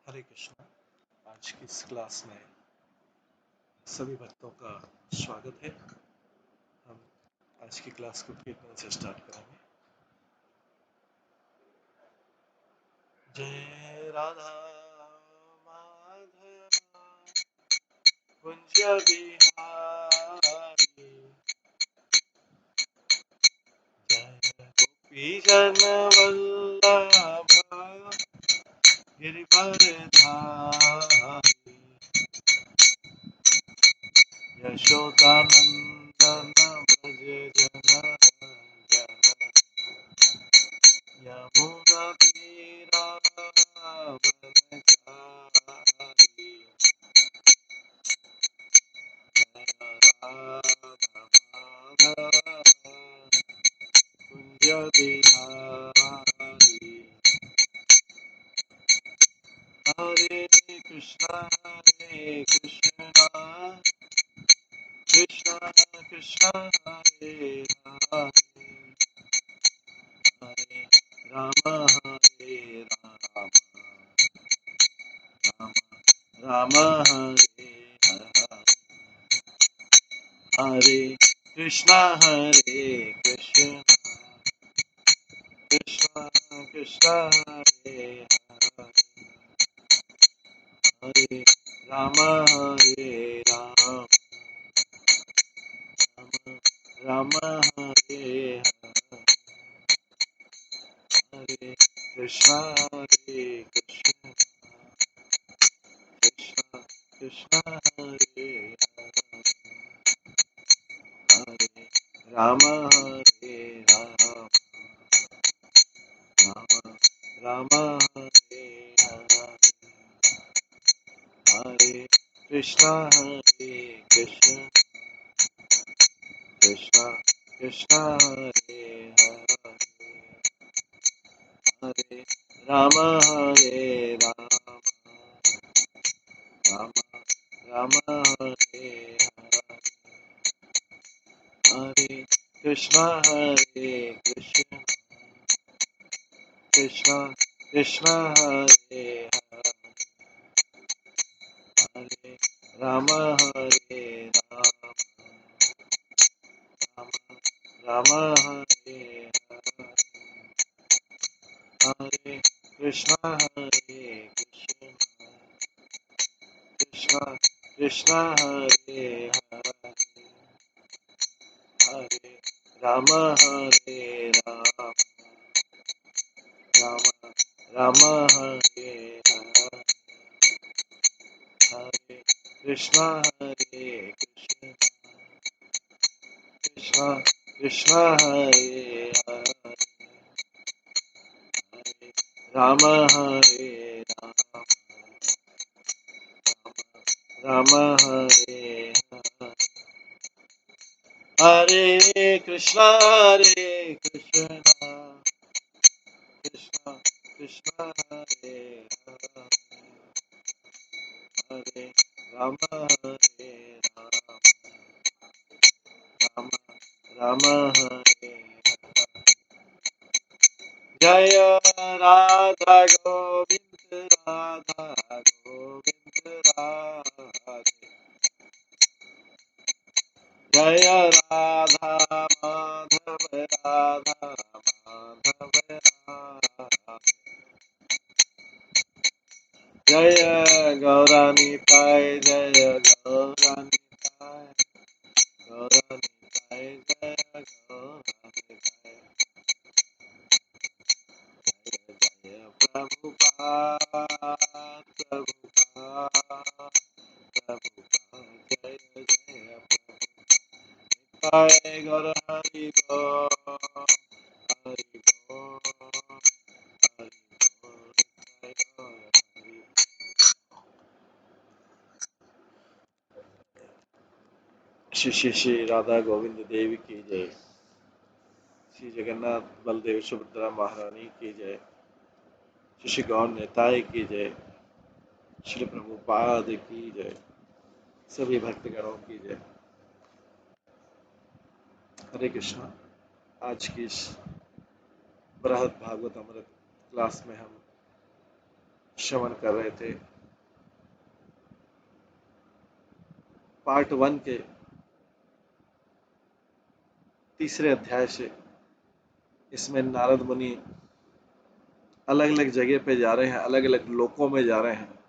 हरे कृष्णा। आज की इस क्लास में सभी भक्तों का स्वागत है। हम आज की क्लास को कीर्तन से स्टार्ट करेंगे। जय राधा माधव कुंज बिहारी, जय गोपी जन वल्लभ गिरिवर धारी, यशोदानंदन ब्रज जन जन, यमुना तीरावनचारी, जय राधा माधव कुंज बिहारी। हरे कृष्णा कृष्णा कृष्णा हरे हरे, हरे राम राम हरे हरे, हरे कृष्णा कृष्णा कृष्णा हरे हरे, हरे राम राम हरे हरे, हरे कृष्णा कृष्णा कृष्णा हरे हरे, हरे हरे राम राम हरे हरे, हरे कृष्णा कृष्णा कृष्णा हरे हरे, हरे राम राम हरे हरे, हरे कृष्णा कृष्णा कृष्णा हरे हरे, हरे राम राम हरे हरे, हरे कृष्णा कृष्णा कृष्णा हरे हरे, हरे राम राम राम हरे हरे, हरे कृष्णा कृष्णा कृष्णा हरे हरे, हरे राम राम हरे हरे, हरे कृष्णा कृष्णा कृष्णा हरे हरे, हरे राम राम राम हरे हरे, जय राधा गोविंद राधा गोविंद राधे, जय राधा माधव राधा माधव राधे, जय गौरानीताय जय गौरानीताय गौरानीताय जय गौरानीताय, जय प्रभुपाद प्रभुपाद प्रभुपाद, जय जय प्रभुपाद, जय गौर हरि बोल हरि बोल हरि बोल, जय गौर हरि। श्री श्री श्री राधा गोविंद देव की जय, श्री जगन्नाथ बलदेव सुभद्रा महारानी की जय, श्री गौर नेताय की जय, श्री प्रभुपाद की जय, सभी भक्तगणों की जय। हरे कृष्णा। आज की इस बृहद भागवत अमृत क्लास में हम श्रवण कर रहे थे पार्ट 1 के तीसरे अध्याय से। इसमें नारद मुनि अलग अलग जगह पे जा रहे हैं, अलग अलग लोकों में जा रहे हैं।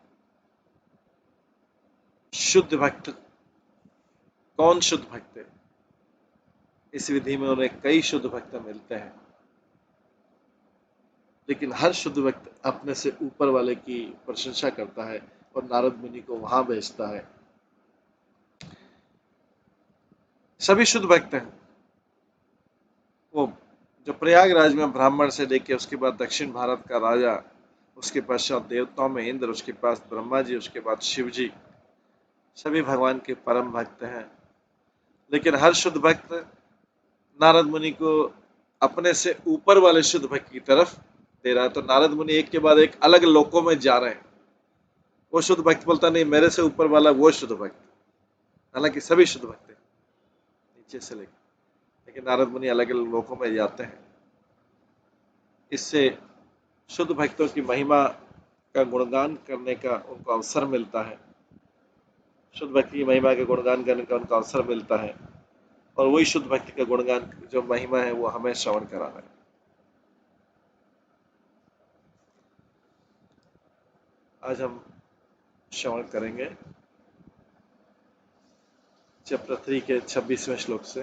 शुद्ध भक्त, कौन शुद्ध भक्त है? इस विधि में उन्हें कई शुद्ध भक्त मिलते हैं, लेकिन हर शुद्ध भक्त अपने से ऊपर वाले की प्रशंसा करता है और नारद मुनि को वहां भेजता है। सभी शुद्ध भक्त हैं। वो जो प्रयागराज में ब्राह्मण से लेके उसके बाद दक्षिण भारत का राजा, उसके पश्चात देवताओं में इंद्र, उसके पास ब्रह्मा जी, उसके बाद शिव जी, सभी भगवान के परम भक्त हैं। लेकिन हर शुद्ध भक्त नारद मुनि को अपने से ऊपर वाले शुद्ध भक्त की तरफ दे रहा है। तो नारद मुनि एक के बाद एक अलग लोकों में जा रहे हैं। वो शुद्ध भक्त बोलता नहीं मेरे से ऊपर वाला वो शुद्ध भक्त, हालांकि सभी शुद्ध भक्त हैं नीचे से लेकर, लेकिन नारद मुनि अलग अलग लोकों में जाते हैं। इससे शुद्ध भक्तों की महिमा का गुणगान करने का उनको अवसर मिलता है, शुद्ध भक्ति की महिमा के गुणगान करने का उनको अवसर मिलता है, और वही शुद्ध भक्ति का गुणगान जो महिमा है वो हमें श्रवण कराना है। आज हम श्रवण करेंगे चैप्टर 3 के 26वें श्लोक से।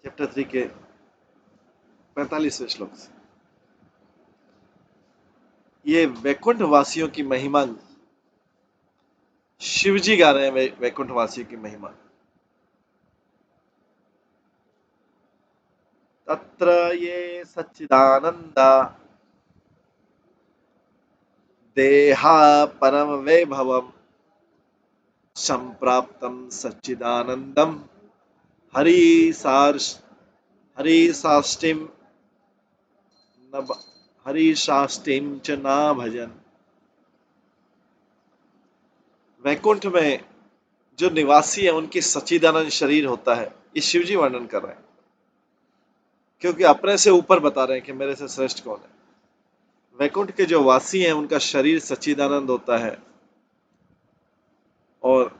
चैप्टर 3 के 45वें श्लोक से। ये वैकुंठ वासियों की महिमा शिवजी गा रहे हैं, वैकुंठ वासियों की महिमा। तत्र ये सच्चिदानंदा देहा परम वैभवम संप्राप्तम सच्चिदानंदम हरिशाष्टिम हरिशाष्टिम च ना भजन। वैकुंठ में जो निवासी है उनकी सच्चिदानंद शरीर होता है, ये शिवजी वर्णन कर रहे हैं, क्योंकि अपने से ऊपर बता रहे हैं कि मेरे से श्रेष्ठ कौन है। वैकुंठ के जो वासी हैं उनका शरीर सच्चिदानंद होता है, और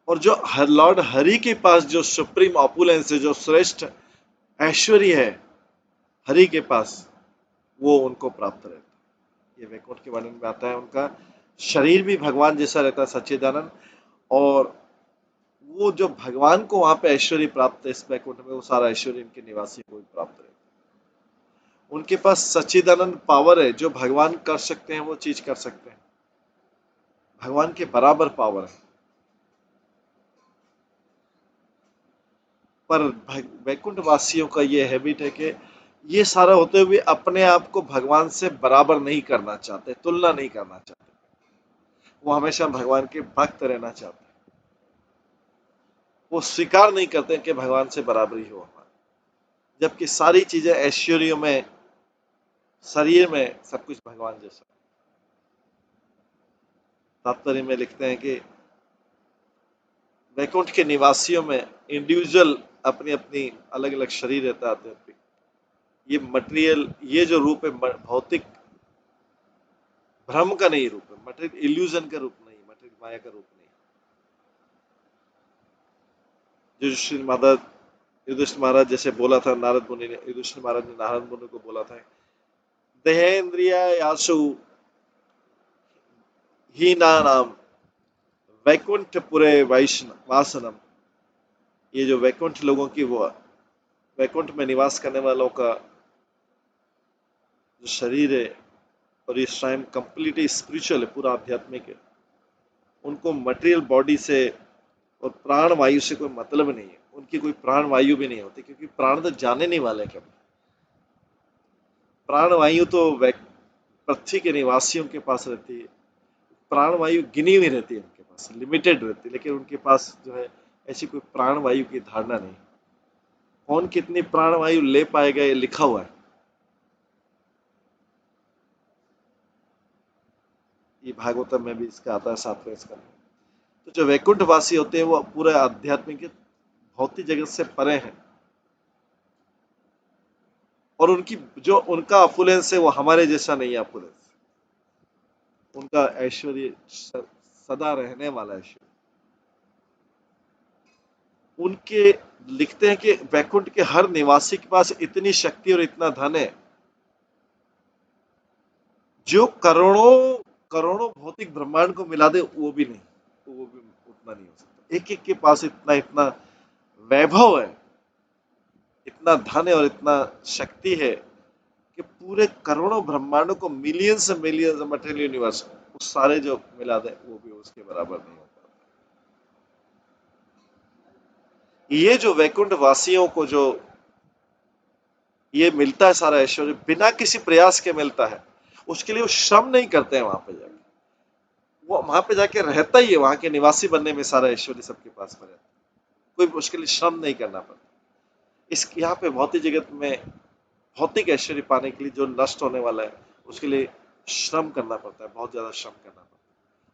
जो लॉर्ड हरि के पास जो सुप्रीम ऑपुलेंस है, जो श्रेष्ठ ऐश्वर्य है हरि के पास, वो उनको प्राप्त रहता है। ये वैकुंठ के वर्णन में आता है। उनका शरीर भी भगवान जैसा रहता है, सच्चिदानंद, और वो जो भगवान को वहां पे ऐश्वर्य प्राप्त है इस वैकुंठ में, वो सारा ऐश्वर्य इनके निवासी को भी प्राप्त रहता है। उनके पास सच्चिदानंद पावर है, जो भगवान कर सकते हैं वो चीज कर सकते हैं, भगवान के बराबर पावर है। पर वैकुंठ वासियों का ये हैबिट है कि ये सारा होते हुए अपने आप को भगवान से बराबर नहीं करना चाहते, तुलना नहीं करना चाहते। वो हमेशा भगवान के भक्त रहना चाहते हैं। वो स्वीकार नहीं करते कि भगवान से बराबरी हो हमारी, जबकि सारी चीजें ऐश्वर्य में, शरीर में सब कुछ भगवान जैसा। तात्पर्य में लिखते हैं कि वैकुंठ के निवासियों में इंडिविजुअल अपनी अपनी अलग अलग शरीर रहता है। ये मटेरियल, ये जो रूप है भौतिक भ्रम का नहीं रूप है, मटेरियल इल्यूजन का रूप नहीं, मटेरियल माया का रूप नहीं। युधिष्ठिर महाराज जैसे बोला था नारद मुनि ने, युधिष्ठिर महाराज ने नारद मुनि को बोला था, देहेन्द्रियासु हीनानाम वैकुंठपुरे वासनम। ये जो वैकुंठ लोगों की, वो वैकुंठ में निवास करने वालों का जो शरीर है, और इस टाइम कंप्लीटली स्पिरिचुअल है, पूरा आध्यात्मिक है, उनको मटेरियल बॉडी से और प्राण वायु से कोई मतलब नहीं है। उनकी कोई प्राण वायु भी नहीं होती, क्योंकि प्राण तो जाने नहीं वाले कभी। प्राण वायु तो पृथ्वी के निवासियों के पास रहती है, प्राण वायु गिनी हुई रहती है उनके पास, लिमिटेड रहती है, लेकिन उनके पास जो है ऐसी कोई प्राण वायु की धारणा नहीं। कौन कितनी प्राण वायु ले पाएगा ये लिखा हुआ है, कि भागवतम में भी इसका आता है 7वें स्कंद में। तो जो वैकुंठवासी होते हैं वो पूरे आध्यात्मिक भौतिक जगत से परे हैं, और उनकी जो उनका अफुलेंस है वो हमारे जैसा नहीं है अफुलेंस। उनका ऐश्वर्य सदा रहने वाला ऐश्वर्य। उनके लिखते हैं कि वैकुंठ के हर निवासी के पास इतनी शक्ति और इतना धन है जो करोड़ों करोड़ों भौतिक ब्रह्मांड को मिला दे वो भी नहीं, वो भी उतना नहीं हो सकता। एक एक के पास इतना इतना वैभव है, इतना धन है और इतना शक्ति है कि पूरे करोड़ों ब्रह्मांडों को, मिलियंस मिलियंस मटेरियल यूनिवर्स, उस सारे जो मिला दे वो भी उसके बराबर नहीं हो पाता। ये जो वैकुंठ वासियों को जो ये मिलता है सारा ऐश्वर्य बिना किसी प्रयास के मिलता है, उसके लिए वो श्रम नहीं करते हैं। वहां पे जाके वो वहां पे जाके रहता ही है, वहां के निवासी बनने में सारा ऐश्वर्य सबके पास में रहता है, कोई उसके लिए श्रम नहीं करना पड़ता। इस यहाँ पे भौतिक जगत में भौतिक ऐश्वर्य पाने के लिए जो नष्ट होने वाला है उसके लिए श्रम करना पड़ता है, बहुत ज्यादा श्रम करना पड़ता है,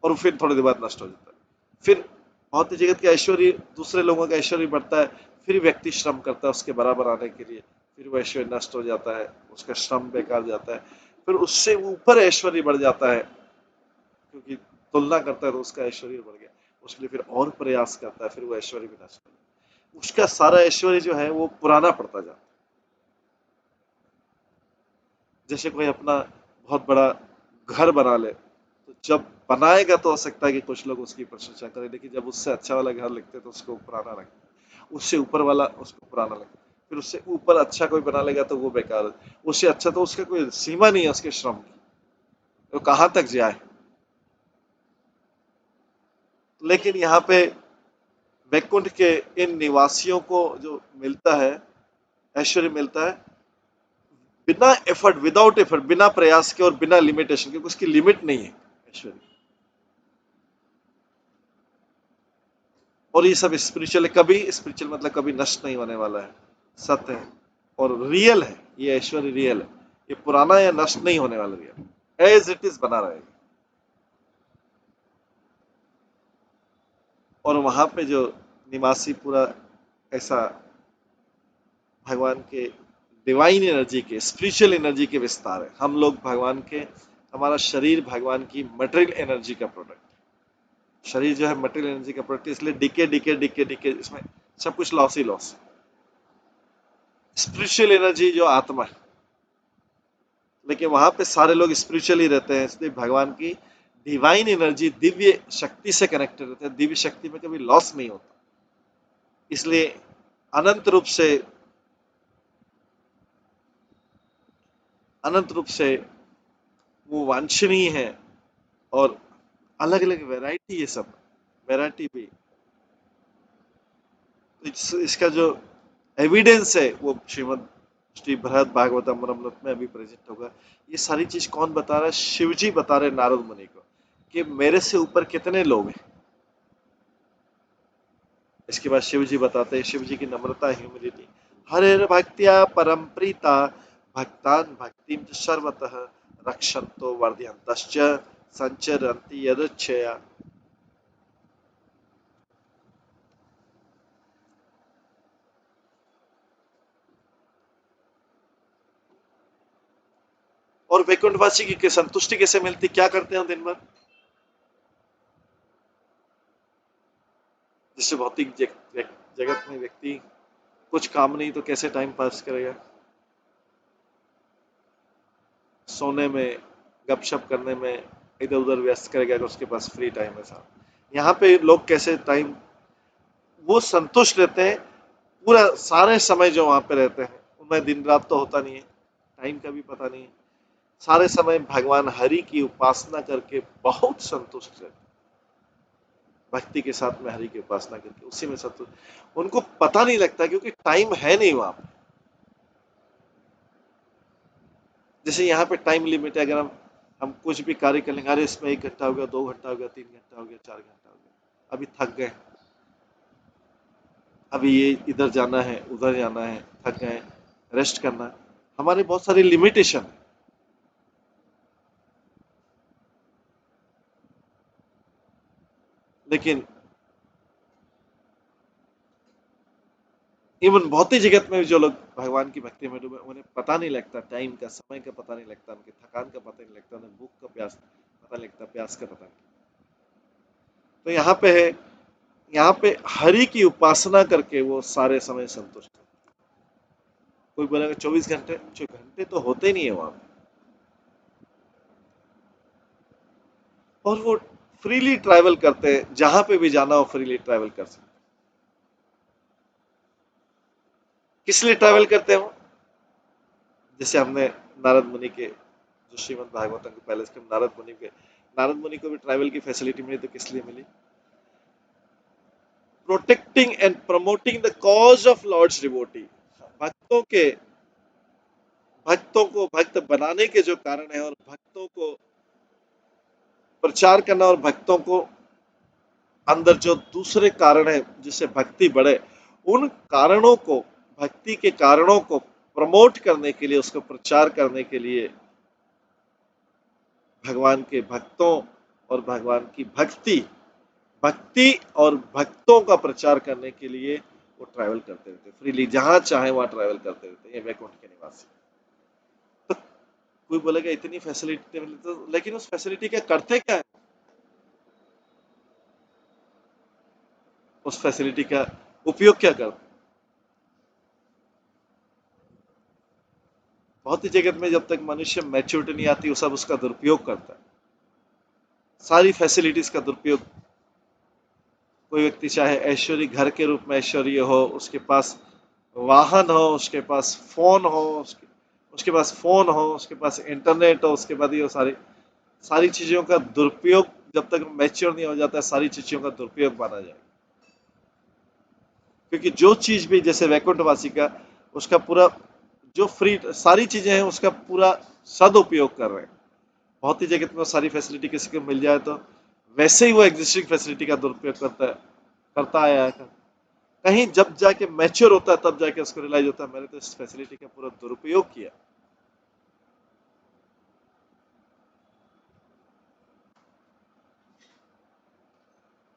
और फिर थोड़ी देर बाद नष्ट हो जाता है। फिर भौतिक जगत का ऐश्वर्य, दूसरे लोगों का ऐश्वर्य बढ़ता है, फिर व्यक्ति श्रम करता है उसके बराबर आने के लिए, फिर वो ऐश्वर्य नष्ट हो जाता है, उसका श्रम बेकार जाता है, फिर उससे ऊपर ऐश्वर्य बढ़ जाता है, क्योंकि तुलना करता है तो उसका ऐश्वर्य बढ़ गया, उसके लिए फिर और प्रयास करता है, फिर वो ऐश्वर्य भी नष्ट हो जाता है। उसका सारा ऐश्वर्य जो है वो पुराना पड़ता जाता है। जैसे कोई अपना बहुत बड़ा घर बना ले, तो जब बनाएगा तो हो सकता है कि कुछ लोग उसकी प्रशंसा करें, लेकिन जब उससे अच्छा वाला घर लिखते हैं तो उसको पुराना लगता है, उससे ऊपर वाला उसको पुराना लगता है, फिर उससे ऊपर अच्छा कोई बना लेगा तो वो बेकार है, उससे अच्छा तो उसका कोई सीमा नहीं है उसके श्रम की, वो कहाँ तक जाए। लेकिन यहाँ पे वैकुंठ के इन निवासियों को जो मिलता है, ऐश्वर्य मिलता है बिना एफर्ट, विदाउट एफर्ट, बिना प्रयास के और बिना लिमिटेशन के, उसकी लिमिट नहीं है ऐश्वर्य। और ये सब स्पिरिचुअल है, कभी स्पिरिचुअल मतलब कभी नष्ट नहीं होने वाला है, सत्य है और रियल है। ये ऐश्वर्य रियल है, ये पुराना या नष्ट नहीं होने वाला, रियल एज इट इज बना रहेगा। और वहां पे जो निवासी पूरा ऐसा भगवान के डिवाइन एनर्जी के, स्पिरिचुअल एनर्जी के विस्तार है। हम लोग भगवान के, हमारा शरीर भगवान की मटेरियल एनर्जी का प्रोडक्ट, शरीर जो है मटेरियल एनर्जी का प्रोडक्ट, इसलिए डिके डिके डिके डिके इसमें सब कुछ लॉस ही लॉस। स्पिरिचुअल एनर्जी जो आत्मा है, लेकिन वहां पे सारे लोग स्पिरिचुअली रहते हैं, इसलिए भगवान की डिवाइन एनर्जी, दिव्य शक्ति से कनेक्टेड रहते हैं, दिव्य शक्ति में कभी लॉस नहीं होता, इसलिए अनंत रूप से, अनंत रूप से वो वांछनीय है। और अलग अलग वैरायटी, ये सब वैरायटी भी, तो इसका जो एविडेंस है वो श्रीमद श्री बृहद भागवतम अमृत में अभी प्रेजेंट होगा। ये सारी चीज कौन बता रहा है? शिव जी बता रहे नारद मुनि को कि मेरे से ऊपर कितने लोग हैं। इसके बाद शिव जी बताते हैं, शिव जी की नम्रता, ह्यूमिलिटी, हरे भक्त्या परम प्रीता भक्तान भक्तिम च सर्वतः रक्षन्तो वर्धयन्तश्च संचरन्ति यदृच्छया। और वैकुंठवासी की संतुष्टि कैसे मिलती, क्या करते हैं दिन भर? जिससे भौतिक जगत में व्यक्ति कुछ काम नहीं तो कैसे टाइम पास करेगा? सोने में, गपशप करने में इधर उधर व्यस्त करेगा अगर उसके पास फ्री टाइम है साहब। यहाँ पे लोग कैसे टाइम, वो संतुष्ट रहते हैं पूरा सारे समय जो वहां पे रहते हैं, उनमें दिन रात तो होता नहीं है, टाइम का भी पता नहीं है, सारे समय भगवान हरि की उपासना करके बहुत संतुष्ट रहते हैं, भक्ति के साथ में हरि की उपासना करके उसी में संतुष्ट, उनको पता नहीं लगता क्योंकि टाइम है नहीं वहां पे। जैसे यहाँ पे टाइम लिमिट है, अगर हम कुछ भी कार्य कर लेंगे, अरे इसमें 1 घंटा हो गया, 2 घंटा हो गया, 3 घंटा हो गया, 4 घंटा हो गया, अभी थक गए, अभी ये इधर जाना है, उधर जाना है, थक गए, रेस्ट करना है, हमारे बहुत सारी लिमिटेशन है। लेकिन इवन भौतिक जगत में भी जो लोग भगवान की भक्ति में डूबे, उन्हें पता नहीं लगता टाइम का, समय का पता नहीं लगता, उनकी थकान का पता नहीं लगता, उन्हें भूख का प्यास पता नहीं लगता, प्यास का पता नहीं। तो यहाँ पे है, यहाँ पे हरि की उपासना करके वो सारे समय संतुष्ट है। कोई बोलेगा 24 घंटे, जो घंटे तो होते ही नहीं है वहां पे, और वो फ्रीली ट्रैवल करते हैं, जहां पे भी जाना हो फ्रीली ट्रैवल कर सकते। किस लिए ट्रैवल करते हैं वो? जैसे हमने नारद मुनि के, जो श्रीमद् भागवतम के पहले से नारद मुनि को भी ट्रैवल की फैसिलिटी मिली, तो किस लिए मिली? Protecting and promoting the cause of lord's devotee. भक्तों के, भक्तों को भक्त बनाने के जो कारण है, और भक्तों को प्रचार करना, और भक्तों को अंदर जो दूसरे कारण है जिससे भक्ति बढ़े, उन कारणों को, भक्ति के कारणों को प्रमोट करने के लिए, उसको प्रचार करने के लिए, भगवान के भक्तों और भगवान की भक्ति, भक्ति और भक्तों का प्रचार करने के लिए वो ट्रैवल करते रहते, फ्रीली जहां चाहे वहां ट्रैवल करते रहते, ये वैकुंठ के निवासी। तो कोई बोलेगा इतनी फैसिलिटी मिली, तो लेकिन उस फैसिलिटी का करते क्या है? उस फैसिलिटी का उपयोग क्या करते? भौतिक जगत में जब तक मनुष्य मैच्योरिटी नहीं आती, वो सब उसका दुरुपयोग करता है, सारी फैसिलिटीज का दुरुपयोग। कोई व्यक्ति चाहे ऐश्वर्य, घर के रूप में ऐश्वर्य हो, उसके पास वाहन हो, उसके पास फोन हो, उसके पास फोन हो, उसके पास इंटरनेट हो, उसके बाद ये सारी सारी चीजों का दुरुपयोग, जब तक मैच्योर नहीं हो जाता है, सारी चीजों का दुरुपयोग माना जाएगा। क्योंकि जो चीज भी, जैसे वैकुंठवासी का, उसका पूरा जो फ्री सारी चीजें हैं, उसका पूरा सदुपयोग कर रहे हैं। भौतिक जगत में सारी फैसिलिटी किसी को मिल जाए, तो वैसे ही वो एग्जिस्टिंग फैसिलिटी का दुरुपयोग करता है, करता आया है। कहीं जब जाके मैच्योर होता है, तब जाके उसको रियलाइज होता है, मैंने तो इस फैसिलिटी का पूरा दुरुपयोग किया।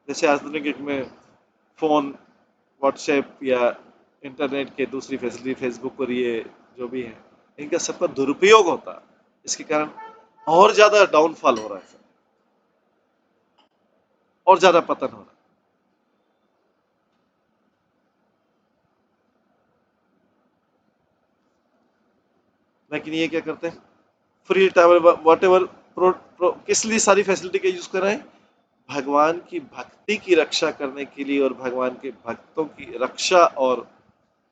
जैसे आधुनिक युग में फोन, व्हाट्सएप या इंटरनेट के दूसरी फैसिलिटी, फेसबुक और ये जो भी है, इनका सबका दुरुपयोग होता है। इसके कारण और ज्यादा डाउनफॉल हो रहा है, और ज्यादा पतन हो रहा है। लेकिन ये क्या करते हैं, फ्री ट्रैवल वॉट एवर, किस लिए सारी फैसिलिटी का यूज कर रहे हैं? भगवान की भक्ति की रक्षा करने के लिए, और भगवान के भक्तों की रक्षा, और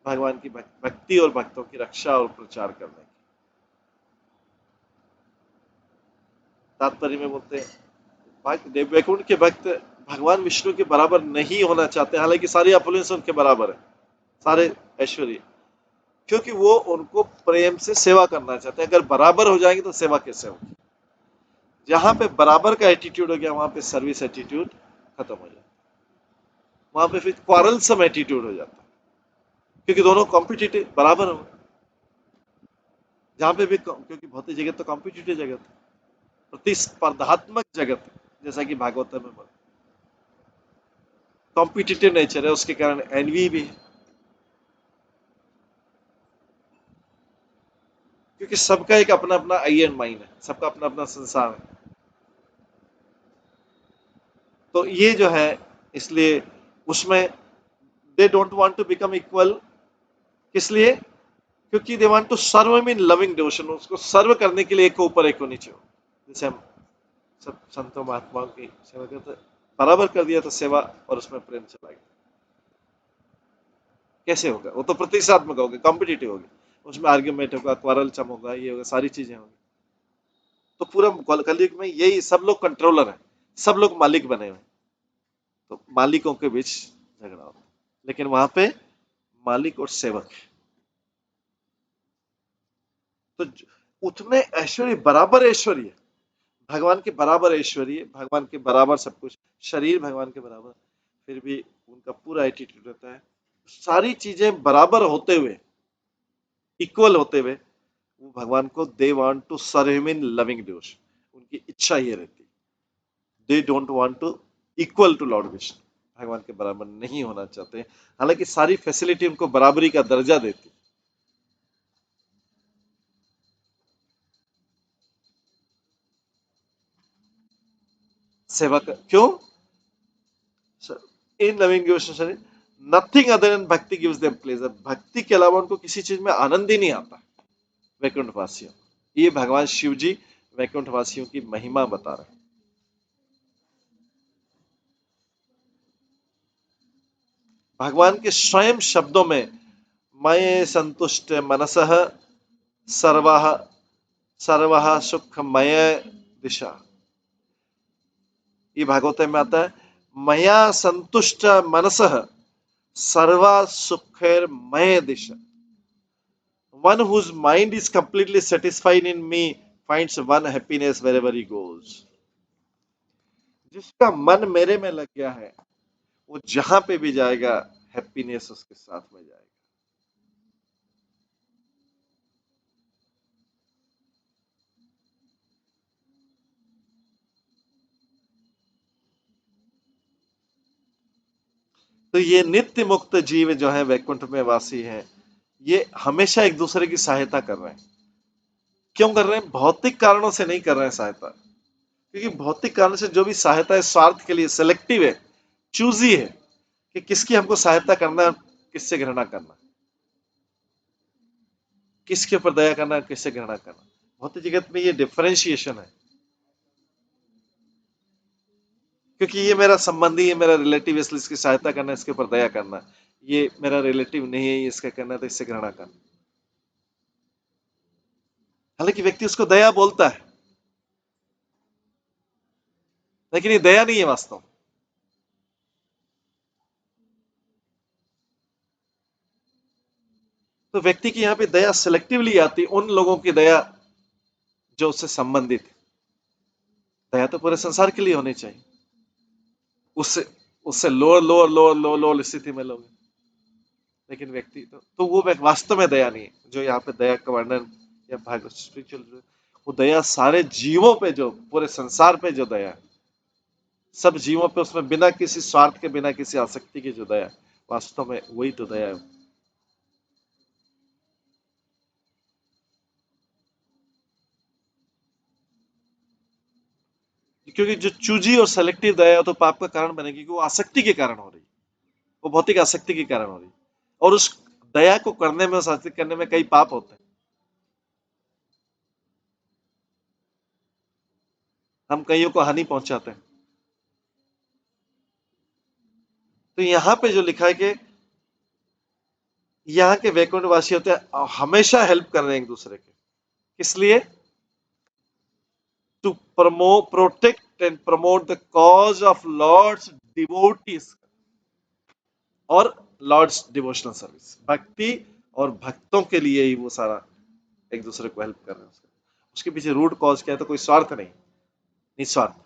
भगवान की भक्ति और भक्तों की रक्षा और प्रचार करने की तात्पर्य में बोलते हैं। वैकुंठ के भक्त भगवान विष्णु के बराबर नहीं होना चाहते, हालांकि सारी अपुलेंस उनके बराबर है, सारे ऐश्वर्य, क्योंकि वो उनको प्रेम से सेवा करना चाहते हैं। अगर बराबर हो जाएंगे तो सेवा कैसे होगी? जहां पे बराबर का एटीट्यूड हो गया, वहां पे सर्विस एटीट्यूड खत्म हो जाता है, वहां पे फिर क्वारलसम एटीट्यूड हो जाता है, क्योंकि दोनों कॉम्पिटिटिव बराबर हो। जहां पे भी, क्योंकि भौतिक जगत तो कॉम्पिटिटिव जगत है, प्रतिस्पर्धात्मक जगत है, जैसा कि भागवत में कॉम्पिटिटिव नेचर है, उसके कारण एनवी भी है, क्योंकि सबका एक अपना अपना आई एंड माइंड है, सबका अपना अपना संसार है। तो ये जो है, इसलिए उसमें they don't want to become equal. किस लिए? क्योंकि they want to serve him in loving devotion, उसको सर्व करने के लिए एक को ऊपर एक को नीचे हो। जैसे हम सब संतों महात्माओं की सेवा करते, बराबर कर दिया तो सेवा और उसमें प्रेम चला गया। कैसे होगा? वो तो प्रतिष्ठात्मक होगा, कॉम्पिटिटिव होगी, उसमें आर्ग्यूमेंट होगा, क्वारल चम होगा, ये होगा, सारी चीजें होंगी। तो पूरा कलयुग में यही, सब लोग कंट्रोलर हैं, सब लोग मालिक बने हुए हैं, तो मालिकों के बीच झगड़ा होता है। लेकिन वहां पे मालिक और सेवक, तो उतने ऐश्वर्य, बराबर ऐश्वर्य, भगवान के बराबर ऐश्वर्य, भगवान के बराबर सब कुछ, शरीर भगवान के बराबर, फिर भी उनका पूरा एटीट्यूड रहता है, सारी चीजें बराबर होते हुए, इक्वल होते हुए, वो भगवान को they want to serve him in loving devotion, उनकी इच्छा ये रहती, they don't want to equal to Lord Vishnu, भगवान के बराबर नहीं होना चाहते, हालांकि सारी फैसिलिटी उनको बराबरी का दर्जा देती। सेवा कर, क्यों? इन loving devotion nothing other than भक्ति गिव्स देम प्लेजर, भक्ति के अलावा उनको किसी चीज में आनंद ही नहीं आता। वैकुंठ वासियों, ये भगवान शिव जी वैकुंठ वासियों की महिमा बता रहे हैं। भगवान के स्वयं शब्दों में मये संतुष्ट मनसः सर्वः सर्वः सुखमय दिशा, ये भागवत में आता है, मया संतुष्ट मनसः सर्वा सुखमय दिशा, one whose mind is completely satisfied in me finds one happiness wherever he goes, जिसका मन मेरे में लग गया है वो जहां पे भी जाएगा हैप्पीनेस उसके साथ में जाएगा। तो ये नित्य मुक्त जीव जो है वैकुंठ में वासी हैं, ये हमेशा एक दूसरे की सहायता कर रहे हैं। क्यों कर रहे हैं? भौतिक कारणों से नहीं कर रहे हैं सहायता, क्योंकि भौतिक कारण से जो भी सहायता है स्वार्थ के लिए, सिलेक्टिव है, चूजी है कि किसकी हमको सहायता करना है, किससे घृणा करना, किसके ऊपर दया करना है, किससे घृणा करना। भौतिक जगत में ये डिफरेंशिएशन है, क्योंकि ये मेरा संबंधी है, मेरा रिलेटिव, इसलिए इसकी सहायता करना, इसके ऊपर दया करना। ये मेरा रिलेटिव नहीं है, ये इसका करना तो इससे घृणा करना। हालांकि व्यक्ति उसको दया बोलता है, लेकिन ये दया नहीं है वास्तव। तो व्यक्ति की यहाँ पे दया सिलेक्टिवली आती, उन लोगों की दया जो उससे संबंधित है। दया तो पूरे संसार के लिए होनी चाहिए, उससे उससे lower lower lower lower lower स्थिति में लोग, लेकिन व्यक्ति तो वो वास्तव में दया नहीं है। जो यहाँ पे दया का वर्णन या भागवत स्पिरिचुअल, वो दया सारे जीवों पे, जो पूरे संसार पे जो दया है, सब जीवों पे, उसमें बिना किसी स्वार्थ के, बिना किसी आसक्ति की जो दया, वास्तव में वही तो दया है। क्योंकि जो चूजी और सेलेक्टिव दया है तो पाप का कारण बनेगी, क्योंकि वो आसक्ति के कारण हो रही, वो भौतिक आसक्ति के कारण हो रही, और उस दया को करने में, उस आसक्ति करने में कई पाप होते हैं। हम कईयों को हानि पहुंचाते हैं। तो यहाँ पे जो लिखा है कि यहाँ के वैकुंठ वासी होते हैं हमेशा हेल्प कर रहे हैं एक दूसरे के, किस लिए? To protect and promote the cause of Lord's devotees, और लॉर्ड्स डिवोशनल सर्विस, भक्ति और भक्तों के लिए ही वो सारा एक दूसरे को हेल्प कर रहे हैं। उसके पीछे रूट कॉज क्या है? तो कोई स्वार्थ नहीं, निस्वार्थ।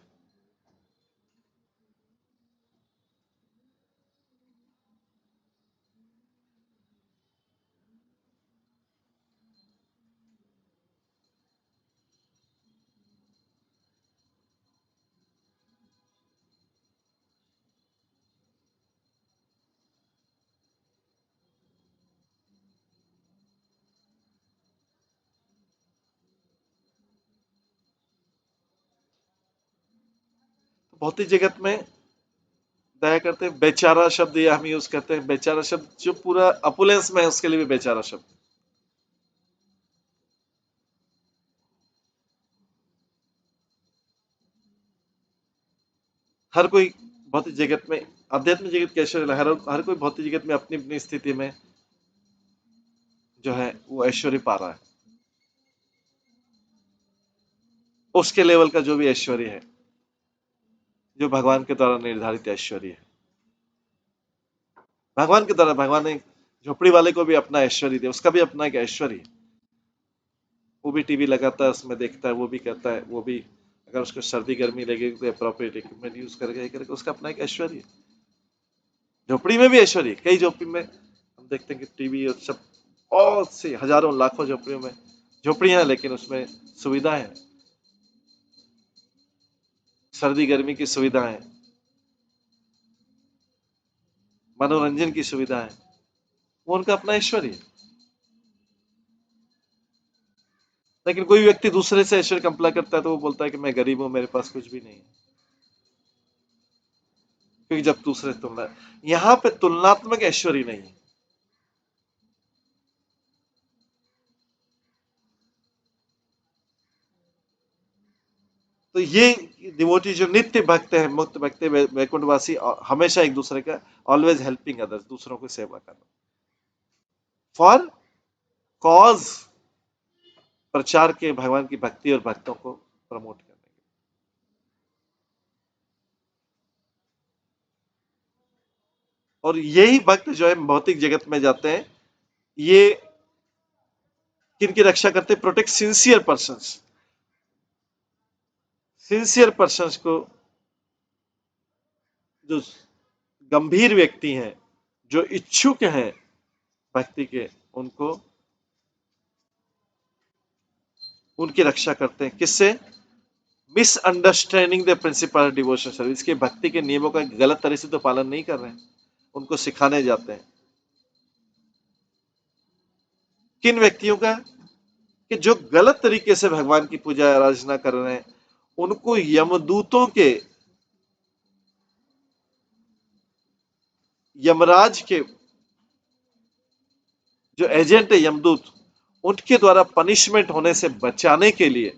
भौतिक जगत में दया करते हैं, बेचारा शब्द ये हम यूज करते हैं, बेचारा शब्द जो पूरा अपुलेंस में है उसके लिए भी बेचारा शब्द। हर कोई भौतिक जगत में, अध्यात्म जगत कैसे, हर कोई भौतिक जगत में अपनी अपनी स्थिति में जो है वो ऐश्वर्य पा रहा है, उसके लेवल का जो भी ऐश्वर्य है, जो भगवान के द्वारा निर्धारित ऐश्वर्य है। भगवान के द्वारा, भगवान ने झोपड़ी वाले को भी अपना ऐश्वर्य दिया, उसका भी अपना एक ऐश्वर्य, वो भी टीवी लगाता है, उसमें देखता है, वो भी कहता है, वो भी अगर उसको सर्दी गर्मी लगेगी तो अप्रोप्रिएट इक्विपमेंट यूज करके उसका अपना एक ऐश्वर्य। झोपड़ी में भी ऐश्वर्य, कई झोपड़ी में हम देखते हैं कि टीवी और सब, बहुत सी हजारों लाखों झोपड़ियों में, झोपड़ियां हैं लेकिन उसमें सुविधाएं हैं, सर्दी गर्मी की सुविधाएं हैं, मनोरंजन की सुविधा है, वो उनका अपना ऐश्वर्य है। लेकिन कोई व्यक्ति दूसरे से ऐश्वर्य कंपेयर करता है तो वो बोलता है कि मैं गरीब हूं, मेरे पास कुछ भी नहीं है। क्योंकि जब दूसरे तुलना, यहाँ पे तुलनात्मक ऐश्वर्य नहीं है। तो ये डिवोटी जो नित्य भक्त है, मुक्त भक्त है, वैकुंठवासी, हमेशा एक दूसरे का, ऑलवेज हेल्पिंग अदर्स, दूसरों को सेवा करना, फॉर कॉज, प्रचार के, भगवान की भक्ति और भक्तों को प्रमोट करने के। और यही भक्त जो है भौतिक जगत में जाते हैं, ये किनकी रक्षा करते हैं? Protect sincere persons, sincere persons को, जो गंभीर व्यक्ति हैं, जो इच्छुक हैं भक्ति के, उनको, उनकी रक्षा करते हैं। किससे? Misunderstanding the principle devotion service, के भक्ति के नियमों का गलत तरह से तो पालन नहीं कर रहे हैं, उनको सिखाने जाते हैं। किन व्यक्तियों का? कि जो गलत तरीके से भगवान की पूजा आराधना कर रहे हैं, उनको यमदूतों के, यमराज के जो एजेंट है यमदूत, उनके द्वारा पनिशमेंट होने से बचाने के लिए,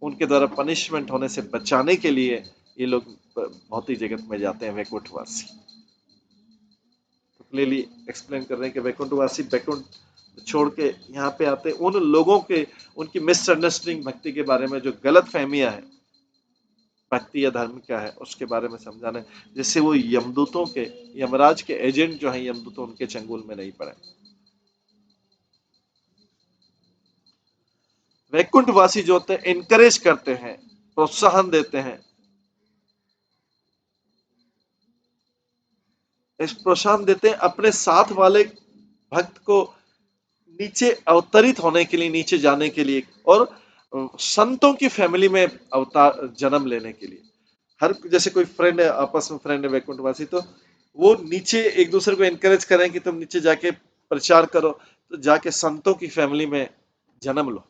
उनके द्वारा पनिशमेंट होने से बचाने के लिए ये लोग भौतिक जगत में जाते हैं, वैकुंठवासी। तो क्लियरली एक्सप्लेन कर रहे हैं कि वैकुंठवासी वैकुंठ छोड़ के यहाँ पे आते हैं उन लोगों के, उनकी मिसअंडरस्टैंडिंग भक्ति के बारे में, जो गलत फहमियां है भक्ति या धर्म क्या है, उसके बारे में समझाने, जिससे वो यमदूतों के, यमराज के एजेंट जो है यमदूत, उनके चंगुल में नहीं पड़े। वैकुंठवासी जो होते हैं, एनकरेज करते हैं, प्रोत्साहन देते हैं, प्रोत्साहन देते हैं अपने साथ वाले भक्त को नीचे अवतरित होने के लिए, नीचे जाने के लिए, और संतों की फैमिली में अवतार, जन्म लेने के लिए। हर, जैसे कोई फ्रेंड है, आपस में फ्रेंड है वैकुंठवासी, तो वो नीचे एक दूसरे को एनकरेज करें कि तुम नीचे जाके प्रचार करो, तो जाके संतों की फैमिली में जन्म लो।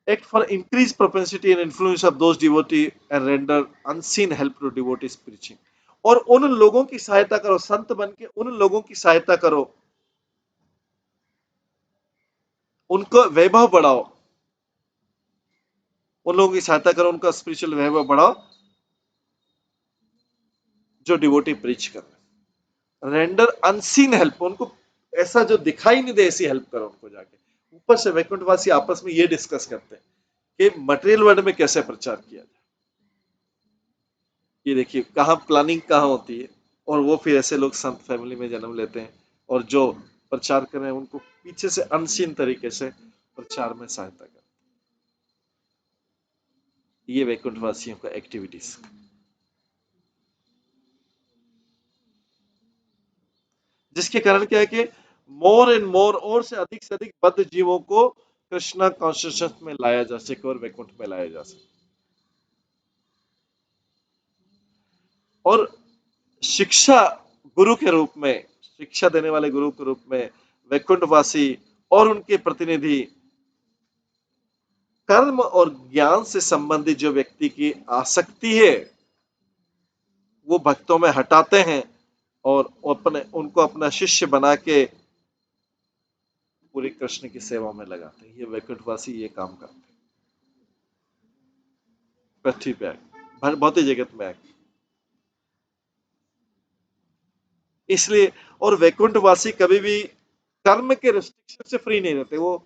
Act for increased propensity and influence of those devotee and render unseen help to devotees preaching। और उन लोगों की सहायता करो, संत बन के उन लोगों की सहायता करो, उनको वैभव बढ़ाओ, उन लोगों की सहायता करो, उनका स्पिरिचुअल वैभव बढ़ाओ, जो डिवोटी प्रीच कर रहे हैं। रेंडर अनसीन हेल्प, उनको ऐसा जो दिखाई नहीं दे, ऐसी हेल्प करो उनको जाके। ऊपर से वैकुंठवासी आपस में ये डिस्कस करते हैं कि मटेरियल वर्ल्ड में कैसे प्रचार किया जाए। ये देखिए कहाँ प्लानिंग कहाँ होती है, और वो फिर ऐसे लोग संत फैमिली में जन्म लेते हैं, और जो प्रचार कर रहे हैं उनको पीछे से अनसीन तरीके से प्रचार में सहायता करते हैं। ये वैकुंठवासियों का एक्टिविटीज, जिसके कारण क्या है कि मोर एंड मोर, और से अधिक बद्ध जीवों को कृष्णा कॉन्शियसनेस में लाया जा सके और वैकुंठ में लाया जा सके। और शिक्षा गुरु के रूप में, शिक्षा देने वाले गुरु के रूप में वैकुंठवासी और उनके प्रतिनिधि कर्म और ज्ञान से संबंधित जो व्यक्ति की आसक्ति है, वो भक्तों में हटाते हैं, और अपने, उनको अपना शिष्य बना के पूरी कृष्ण की सेवा में लगाते हैं। ये वैकुंठवासी ये काम करते हैं पृथ्वी पे आके, भौतिक जगत में आके। इसलिए, और वैकुंठवासी कभी भी कर्म के रिस्ट्रिक्शन से फ्री नहीं रहते। वो,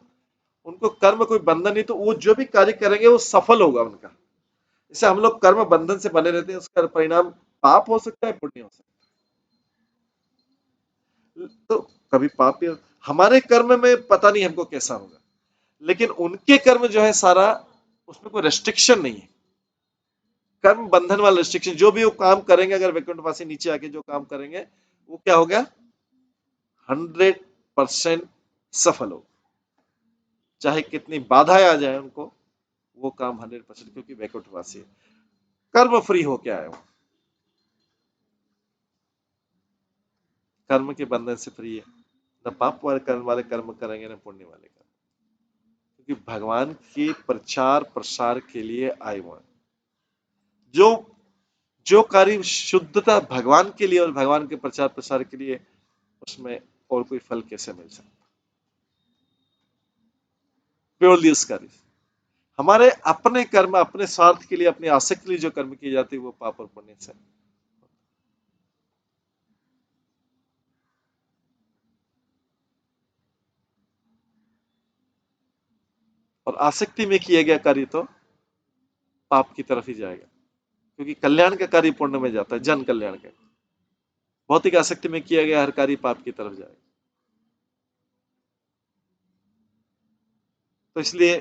उनको कर्म कोई बंधन नहीं, तो वो जो भी कार्य करेंगे वो सफल होगा उनका। जैसे हम लोग कर्म बंधन से बने रहते हैं, उसका परिणाम पाप हो सकता है, पुण्य हो सकता है। तो कभी पाप ही, हमारे कर्म में पता नहीं हमको कैसा होगा, लेकिन उनके कर्म जो है सारा, उसमें कोई रेस्ट्रिक्शन नहीं है, कर्म बंधन वाला रिस्ट्रिक्शन। जो भी वो काम करेंगे, अगर वैकुंठवासी नीचे आके जो काम करेंगे, वो क्या हो गया? 100% सफल हो, चाहे कितनी बाधाएं आ जाए उनको, वो काम 100%, क्योंकि वैकुंठवासी है। कर्म फ्री होके आया हूं, कर्म के बंधन से फ्री है। न पाप वाले कर्म करेंगे, न पुण्य वाले कर्म, क्योंकि भगवान के प्रचार प्रसार के लिए आए हुए हैं। जो जो कार्य शुद्धता भगवान के लिए और भगवान के प्रचार प्रसार के लिए, उसमें और कोई फल कैसे मिल सकता? प्योरली उस कार्य, हमारे अपने कर्म, अपने स्वार्थ के लिए, अपनी आसक्ति के लिए जो कर्म किए जाते हैं, वो पाप और पुण्य से। और आसक्ति में किया गया कार्य तो पाप की तरफ ही जाएगा, क्योंकि कल्याण का कार्य पुण्य में जाता है, जन कल्याण का। भौतिक आसक्ति में किया गया हर कार्य पाप की तरफ जाएगा। तो इसलिए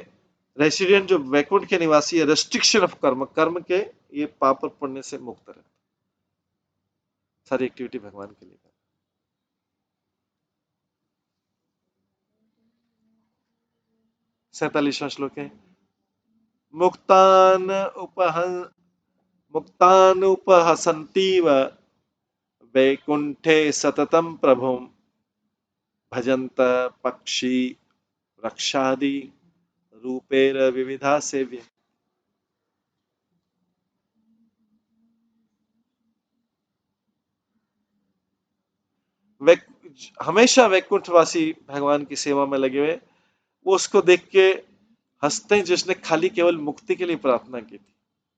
रेसिडेंट जो वैकुंठ के निवासी है, रेस्ट्रिक्शन ऑफ कर्म, कर्म के ये पाप और पुण्य से मुक्त रहते, सारी एक्टिविटी भगवान के लिए। 47वां श्लोक है, मुक्तान उपह मुक्तान उपहसन्तीव वैकुंठे सततम प्रभुं भजन्त पक्षी रक्षादि रूपेर विविधा सेव्य। वे हमेशा वैकुंठवासी भगवान की सेवा में लगे हुए, वो उसको देख के हंसते हैं, जिसने खाली केवल मुक्ति के लिए प्रार्थना की थी,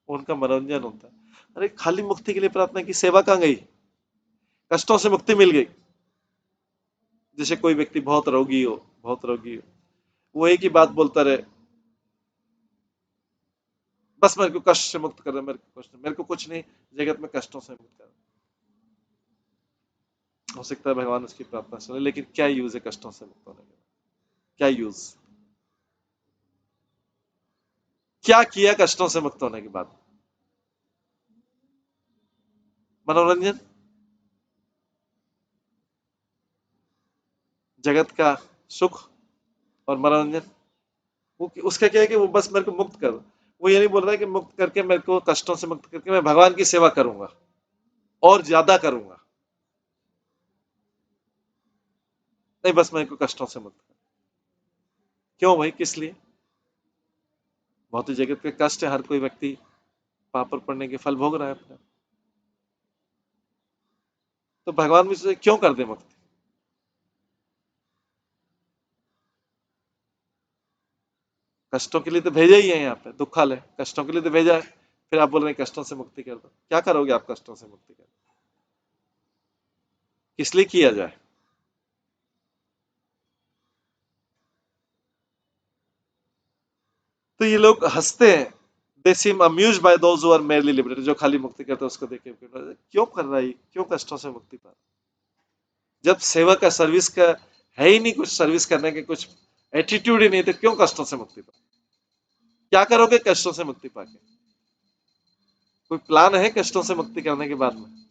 उनका मनोरंजन होता है। अरे खाली मुक्ति के लिए प्रार्थना की, सेवा कहाँ गई? कष्टों से मुक्ति मिल गई। जैसे कोई व्यक्ति बहुत रोगी हो, वो एक ही बात बोलता रहे, बस मेरे को कष्ट से मुक्त कर दे, मेरे को कुछ नहीं, जगत में कष्टों से मुक्त कर। हो सकता है भगवान उसकी प्रार्थना सुने, लेकिन क्या यूज है कष्टों से मुक्त होने का? क्या यूज? क्या किया कष्टों से मुक्त होने के बाद? मनोरंजन, जगत का सुख और मनोरंजन। वो उसका क्या है कि वो बस मेरे को मुक्त कर, वो ये नहीं बोल रहा है कि मुक्त करके मेरे को कष्टों से मुक्त करके मैं भगवान की सेवा करूंगा और ज्यादा करूंगा। नहीं, बस मेरे को कष्टों से मुक्त कर। क्यों भाई, किस लिए? भौतिक जगत के कष्ट है, हर कोई व्यक्ति पाप पर पड़ने के फल भोग रहा है अपना। तो भगवान मुझसे क्यों कर दे मुक्त? कष्टों के लिए तो भेजा ही है, यहाँ पे दुखालय कष्टों के लिए तो भेजा है। फिर आप बोल रहे हैं कष्टों से मुक्ति कर दो, क्या करोगे आप कष्टों से मुक्ति कर? किस लिए किया जाए? तो ये लोग हंसते हैं, they seem amused by those who are merely liberated, जो खाली मुक्ति करते हैं उसको देख के क्यों कर रहा है, क्यों कष्टों से मुक्ति पा? जब सेवा का, सर्विस का है ही नहीं, कुछ सर्विस करने के कुछ एटीट्यूड ही नहीं, तो क्यों कष्टों से मुक्ति पा? क्या करोगे कष्टों से मुक्ति पाके? कोई प्लान है कष्टों से मुक्ति करने के बाद में?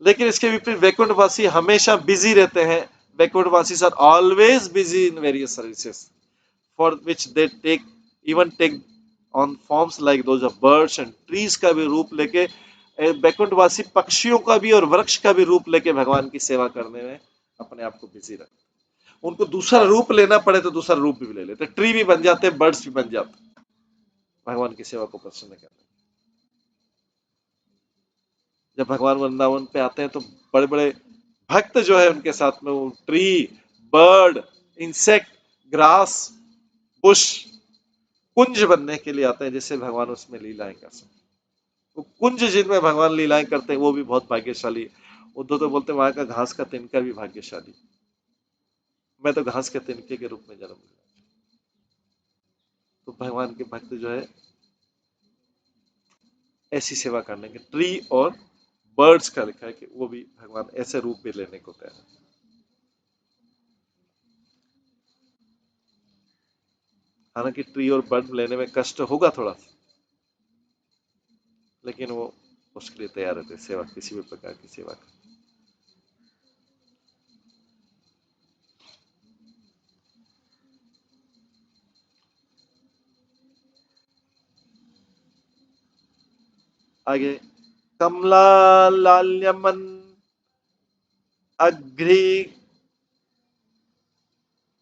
लेकिन इसके विपरीत वैकुंठवासी हमेशा बिजी रहते हैं। वैकुंठवासी are always busy in various services for which they take on forms like those of birds and trees का भी रूप लेके, वैकुंठवासी पक्षियों का भी और वृक्ष का भी रूप लेके भगवान की सेवा करने में अपने आप को बिजी रखते। उनको दूसरा रूप लेना पड़े तो दूसरा रूप भी ले लेते, ट्री भी बन जाते, बर्ड्स भी बन जाते, भगवान की सेवा को प्रसन्न करने। जब भगवान वृंदावन पे आते हैं तो बड़े बड़े भक्त जो है उनके साथ में, वो tree, bird, insect, grass, bush, कुंज बनने के लिए आते हैं, जिससे भगवान उसमें लीलाएं कर सकें। वो कुंज जिनमें भगवान लीलाएं करते हैं वो भी बहुत भाग्यशाली। उद्धव तो बोलते हैं वहां का घास का तिनका भी भाग्यशाली। मैं तो घास के तिनके के रूप में जन्म लिया। तो भगवान के भक्त जो है ऐसी सेवा करने के, ट्री और बर्ड्स का लिखा है कि वो भी भगवान ऐसे रूप भी लेने को तैयार है। हालांकि ट्री और बर्ड लेने में कष्ट होगा थोड़ा सा, लेकिन वो उसके लिए तैयार रहते, सेवा, किसी भी प्रकार की सेवा कर। आगे कमला लाल्यमन अग्री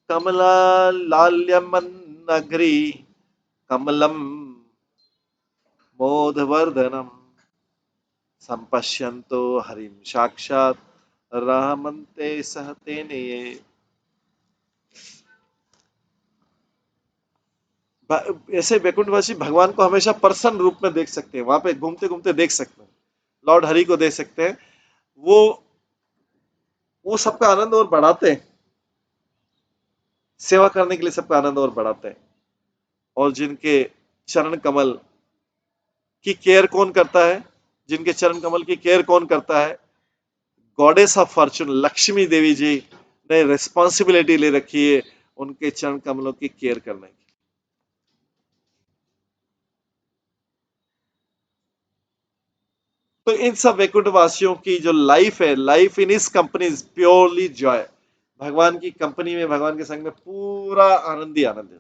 कमला लाल्यमन अग्री कमलम मोदवर्धनम संपश्यन्तो हरिम साक्षात रहमन्ते सहतेने। ऐसे वैकुंठवासी भगवान को हमेशा पर्सन रूप में देख सकते हैं, वहां पे घूमते घूमते देख सकते हैं, लॉर्ड हरि को देख सकते हैं। वो वो सबका आनंद और बढ़ाते हैं, सेवा करने के लिए सबका आनंद और बढ़ाते हैं। और जिनके चरण कमल की केयर कौन करता है, जिनके चरण कमल की केयर कौन करता है, गॉडेस ऑफ फॉर्चून लक्ष्मी देवी जी ने रिस्पॉन्सिबिलिटी ले रखी है उनके चरण कमलों की केयर करने की। तो इन सब वैकुंठ वासियों की जो लाइफ है, लाइफ इन इस कंपनी इज प्योरली जॉय। भगवान की कंपनी में, भगवान के संग में पूरा आनंद ही आनंद है।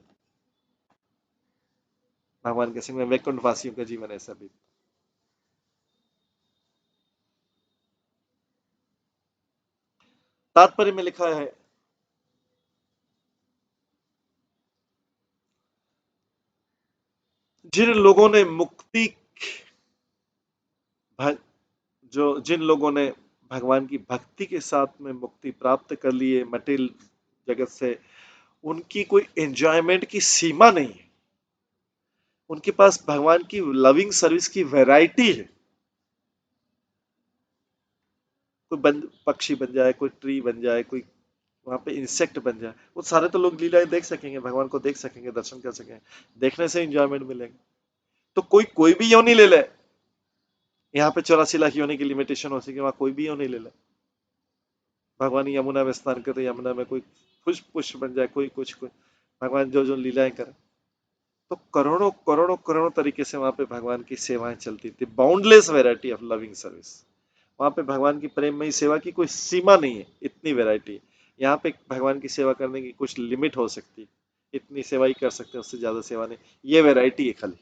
भगवान के संग में वैकुंठ वासियों का जीवन ऐसा भी। तात्पर्य में लिखा है, जिन लोगों ने मुक्ति, जिन लोगों ने भगवान की भक्ति के साथ में मुक्ति प्राप्त कर ली है मटेरियल जगत से, उनकी कोई एंजॉयमेंट की सीमा नहीं है। उनके पास भगवान की लविंग सर्विस की वैरायटी है। कोई पक्षी बन जाए, कोई ट्री बन जाए, कोई वहां पे इंसेक्ट बन जाए, वो सारे तो लोग लीलाएं देख सकेंगे, भगवान को देख सकेंगे, दर्शन कर सकेंगे, देखने से इंजॉयमेंट मिलेगा। तो कोई कोई भी योनि ले ले, यहाँ पे 84 लाख योनि की लिमिटेशन हो सके, वहां कोई भी योनि ले ले। भगवान यमुना में स्नान करते, यमुना में कोई पुष्प पुष्प बन जाए, कोई कुछ कोई भगवान जो जो लीलाएं करे। तो करोड़ों करोड़ों करोड़ों तरीके से वहां पे भगवान की सेवाएं चलती थी, boundless variety of loving service. वहां पे भगवान की प्रेममयी सेवा की कोई सीमा नहीं है, इतनी वैरायटी है। यहाँ पे भगवान की सेवा करने की कुछ लिमिट हो सकती है, इतनी सेवा ही कर सकते हैं, उससे ज्यादा सेवा नहीं। ये वैरायटी है खाली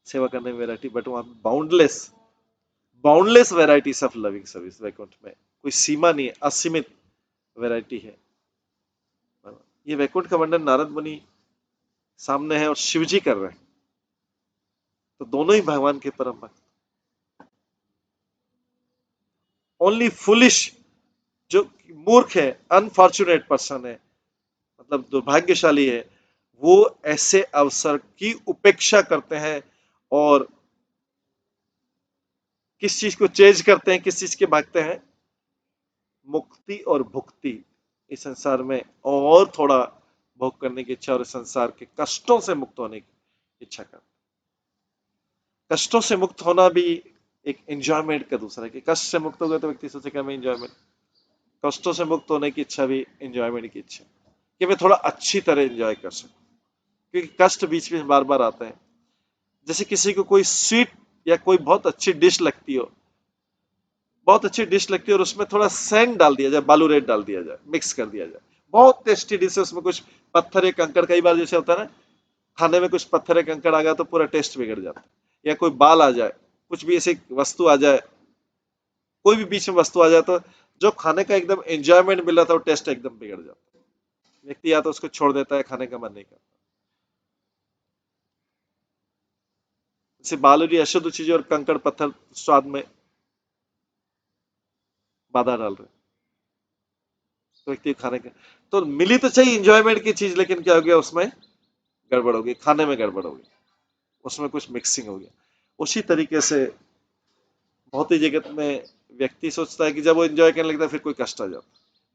सेवा करने में वैरायटी, बट वहां boundless boundless varieties of loving service Vaikuntha में, कोई सीमा नहीं है, असीमित वैरायटी है। ये वैकुंठ का वर्णन नारद मुनि सामने है और शिव जी कर रहे हैं, तो दोनों ही भगवान के परम भक्त। ओनली फुलिश, जो मूर्ख है, अनफॉर्चुनेट पर्सन है, मतलब दुर्भाग्यशाली है, वो ऐसे अवसर की उपेक्षा करते हैं और किस चीज को चेंज करते हैं, किस चीज के भागते हैं, मुक्ति और भुक्ति, इस संसार में और थोड़ा भोग करने की इच्छा और इस संसार के कष्टों से मुक्त होने की इच्छा करते। कष्टों से मुक्त होना भी एक एंजॉयमेंट का दूसरा है, कि कष्ट से मुक्त हो गए तो व्यक्ति सोचेगा मैं एंजॉयमेंट, कष्टों से मुक्त होने की इच्छा भी एंजॉयमेंट की इच्छा, कि मैं थोड़ा अच्छी तरह एंजॉय कर सकूं, क्योंकि कष्ट बीच में बार बार आते हैं। जैसे किसी को कोई स्वीट या कोई बहुत अच्छी डिश लगती हो, बहुत अच्छी डिश लगती है और उसमें थोड़ा सैंड डाल दिया जाए, बालू रेत डाल दिया जाए, मिक्स कर दिया जाए, बहुत टेस्टी डिश है, उसमें कुछ पत्थर या कंकड़, कई बार जैसे होता है ना, खाने में कुछ पत्थर या कंकड़ आ गया तो पूरा टेस्ट बिगड़ जाता है, या कोई बाल आ जाए, कुछ भी ऐसी वस्तु आ जाए, कोई भी बीच में वस्तु आ जाए, तो जो खाने का एकदम एंजॉयमेंट मिल रहा था वो टेस्ट एकदम बिगड़ जाता है। व्यक्ति या तो उसको छोड़ देता है, खाने का मन नहीं करता। जैसे बालूरी अशुद्ध चीजें और कंकड़ पत्थर स्वाद में बाधा डाल रहे, तो व्यक्ति खाने का, तो मिली तो चाहिए इंजॉयमेंट की चीज, लेकिन क्या हो गया उसमें, गड़बड़ हो गई, खाने में गड़बड़ हो गई, उसमें कुछ मिक्सिंग हो गया। उसी तरीके से भौतिक जगत में व्यक्ति सोचता है कि जब वो एंजॉय करने लगता है फिर कोई कष्ट आ जाता,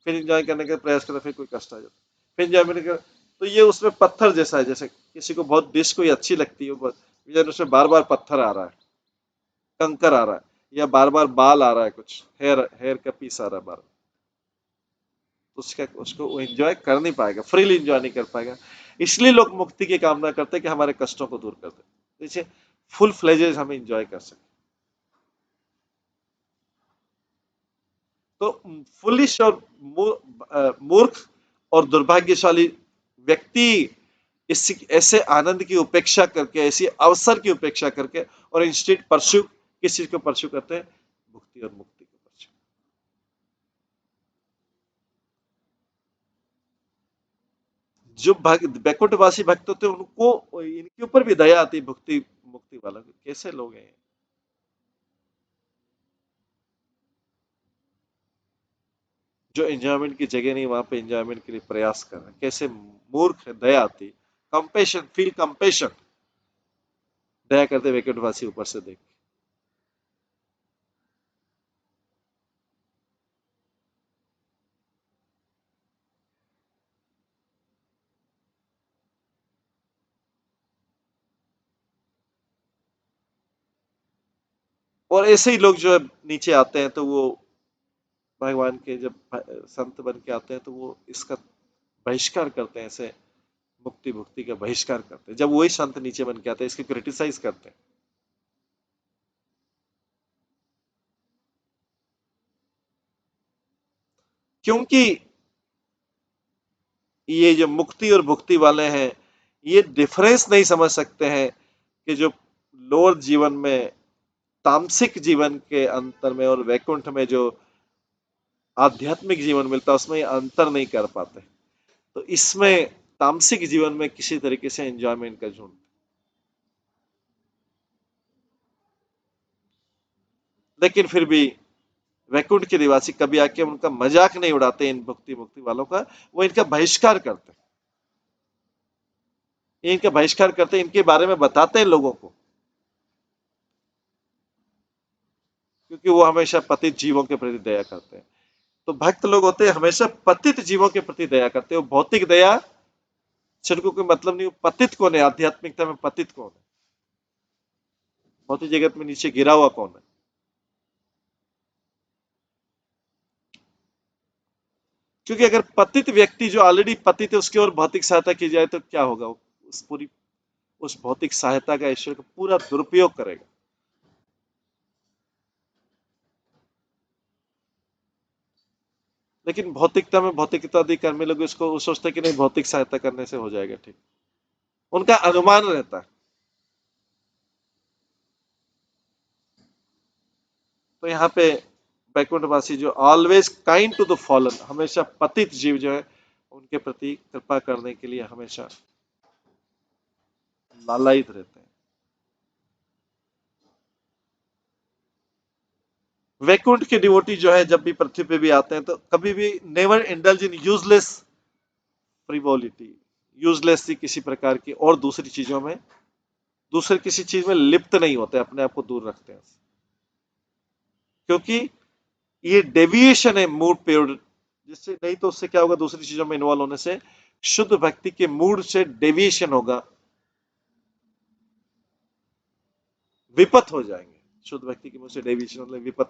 फिर एंजॉय करने का प्रयास करता है फिर कोई कष्ट आ जाता, फिर एंजॉयमेंट कर, तो ये उसमें पत्थर जैसा है। जैसे किसी को बहुत डिश कोई अच्छी लगती है, उसमें बार बार पत्थर आ रहा है, कंकर आ रहा है, या बार बार बाल आ रहा है, कुछ हेयर हेयर का पीस आ रहा है बार, तो उसका उसको वो एंजॉय कर नहीं पाएगा, फ्रीली एंजॉय नहीं कर पाएगा। इसलिए लोग मुक्ति की कामना करते हैं कि हमारे कष्टों को दूर कर दे, जैसे फुल फ्लेजेज हम एंजॉय कर सकें। तो फुलिश और मूर्ख और दुर्भाग्यशाली व्यक्ति इस ऐसे आनंद की उपेक्षा करके, ऐसी अवसर की उपेक्षा करके और इंस्टेड परस्यू किस चीज को परस्यू करते हैं? भुक्ति और मुक्ति को परस्यू। जो बैकुंठवासी भक्त होते हैं उनको इनके ऊपर भी दया आती है, भुक्ति मुक्ति वाला, कैसे लोग हैं, जो एंजॉयमेंट की जगह नहीं वहां पे एंजॉयमेंट के लिए प्रयास कर रहे हैं, कैसे मूर्ख है, दया आती, कंपेशन, फील कंपेशन, दया करते वैकुंठवासी ऊपर से देख। और ऐसे ही लोग जो है नीचे आते हैं तो वो भगवान के जब संत बन के आते हैं तो वो इसका बहिष्कार करते हैं, ऐसे मुक्ति भुक्ति का बहिष्कार करते हैं। जब वही संत नीचे बन के आते हैं इसको क्रिटिसाइज करते हैं, क्योंकि ये जो मुक्ति और भुक्ति वाले हैं ये डिफरेंस नहीं समझ सकते हैं कि जो लोअर जीवन में तामसिक जीवन के अंतर में और वैकुंठ में जो आध्यात्मिक जीवन मिलता है उसमें अंतर नहीं कर पाते। तो इसमें तामसिक जीवन में किसी तरीके से एंजॉयमेंट का झुंड, लेकिन फिर भी वैकुंठ के निवासी कभी आके उनका मजाक नहीं उड़ाते इन भक्ति मुक्ति वालों का, वो इनका बहिष्कार करते हैं, इनका बहिष्कार करते हैं, इनके बारे में बताते हैं लोगों को, क्योंकि वो हमेशा पतित जीवों के प्रति दया करते हैं। तो भक्त लोग होते हैं हमेशा पतित जीवों के प्रति दया करते हैं। वो भौतिक दया से उनको कोई मतलब नहीं, पतित कौन है, आध्यात्मिकता में पतित कौन है, भौतिक जगत में नीचे गिरा हुआ कौन है। क्योंकि अगर पतित व्यक्ति जो ऑलरेडी पतित है उसकी ओर भौतिक सहायता की जाए तो क्या होगा, उस पूरी उस भौतिक सहायता का ईश्वर का पूरा दुरुपयोग करेगा। लेकिन भौतिकता में भौतिकता अधिक कर्मी लोग इसको सोचते हैं कि नहीं भौतिक सहायता करने से हो जाएगा ठीक, उनका अनुमान रहता है। तो यहाँ पे बैकुंठवासी जो always kind to the fallen, हमेशा पतित जीव जो है उनके प्रति कृपा करने के लिए हमेशा लालायित रहते हैं। वैकुंठ के डिवोटी जो है जब भी पृथ्वी पे भी आते हैं तो कभी भी never indulge in useless frivolity, useless सी किसी प्रकार की और दूसरी चीजों में, दूसरे किसी चीज में लिप्त नहीं होते, अपने आप को दूर रखते हैं, क्योंकि ये डेविएशन है मूड पे, जिससे नहीं तो उससे क्या होगा, दूसरी चीजों में इन्वॉल्व होने से शुद्ध व्यक्ति के मूड से डेविएशन होगा, विपत हो जाएंगे। शुद्ध व्यक्ति के मुंह से डेविएशन मतलब विपत,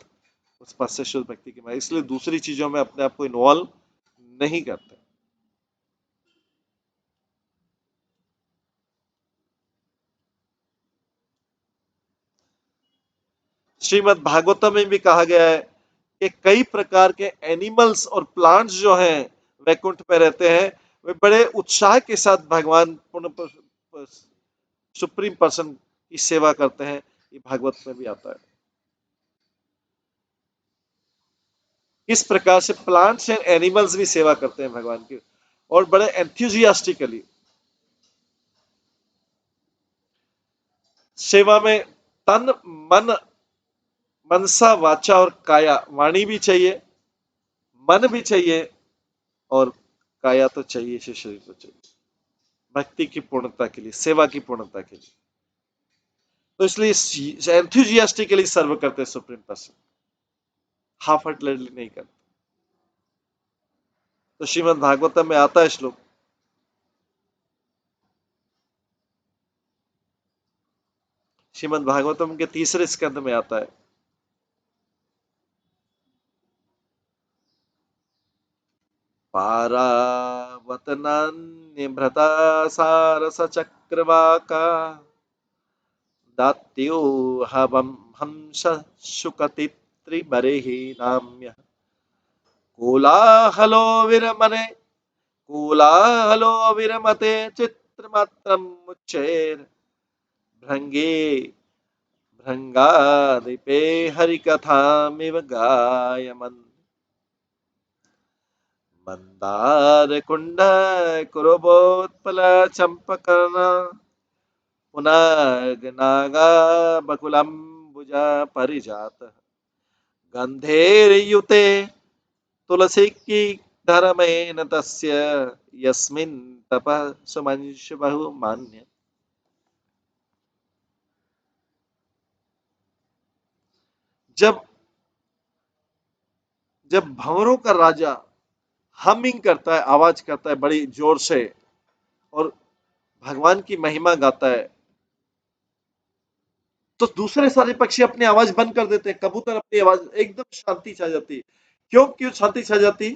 उस पद से शुद्ध व्यक्ति के मुंह, इसलिए दूसरी चीजों में अपने आप को इन्वॉल्व नहीं करते। श्रीमद् भागवतम में भी कहा गया है कि कई प्रकार के एनिमल्स और प्लांट्स जो हैं वैकुंठ में रहते हैं, वे बड़े उत्साह के साथ भगवान सुप्रीम पर्सन की सेवा करते हैं। ये भागवत में भी आता है। इस प्रकार से प्लांट्स एंड एनिमल्स भी सेवा करते हैं भगवान की, और बड़े एंथुजियास्टिकली सेवा में तन मन मनसा वाचा और काया, वाणी भी चाहिए, मन भी चाहिए, और काया तो चाहिए, शरीर तो चाहिए, भक्ति की पूर्णता के लिए, सेवा की पूर्णता के लिए। तो इसलिए एंथुजियास्टिकली सर्व करते हैं सुप्रीम पर्सन, हाफ हार्टेडली नहीं करते। तो श्रीमद् भागवतम में आता है श्लोक, श्रीमद् भागवतम के तीसरे स्कंद में आता है, पारावतनान्यभृता सारस चक्रवाका दात्यो हवम हंस शुकतित्रिबर्हि नाम्य कोलाहलो विरमने कोलाहलो विरमते चित्रमात्रं मुच्चैर भृंगे भृङ्गादीपे हरिकथामिव गायमन् मन्दारकुण्ड कुरुबोत्पलचम्पकर्णा पुनर्नागा बकुलम्बुजा परिजातः गन्धेर्युते तुलसी की धर्मेण तस्य यस्मिन् तपः सुमंशु बहुमान्य। जब जब भंवरों का राजा हमिंग करता है, आवाज करता है बड़ी जोर से और भगवान की महिमा गाता है, तो दूसरे सारे पक्षी अपनी आवाज बंद कर देते हैं, कबूतर अपनी आवाज, एकदम शांति छा जाती। क्यों क्यों शांति छा जाती?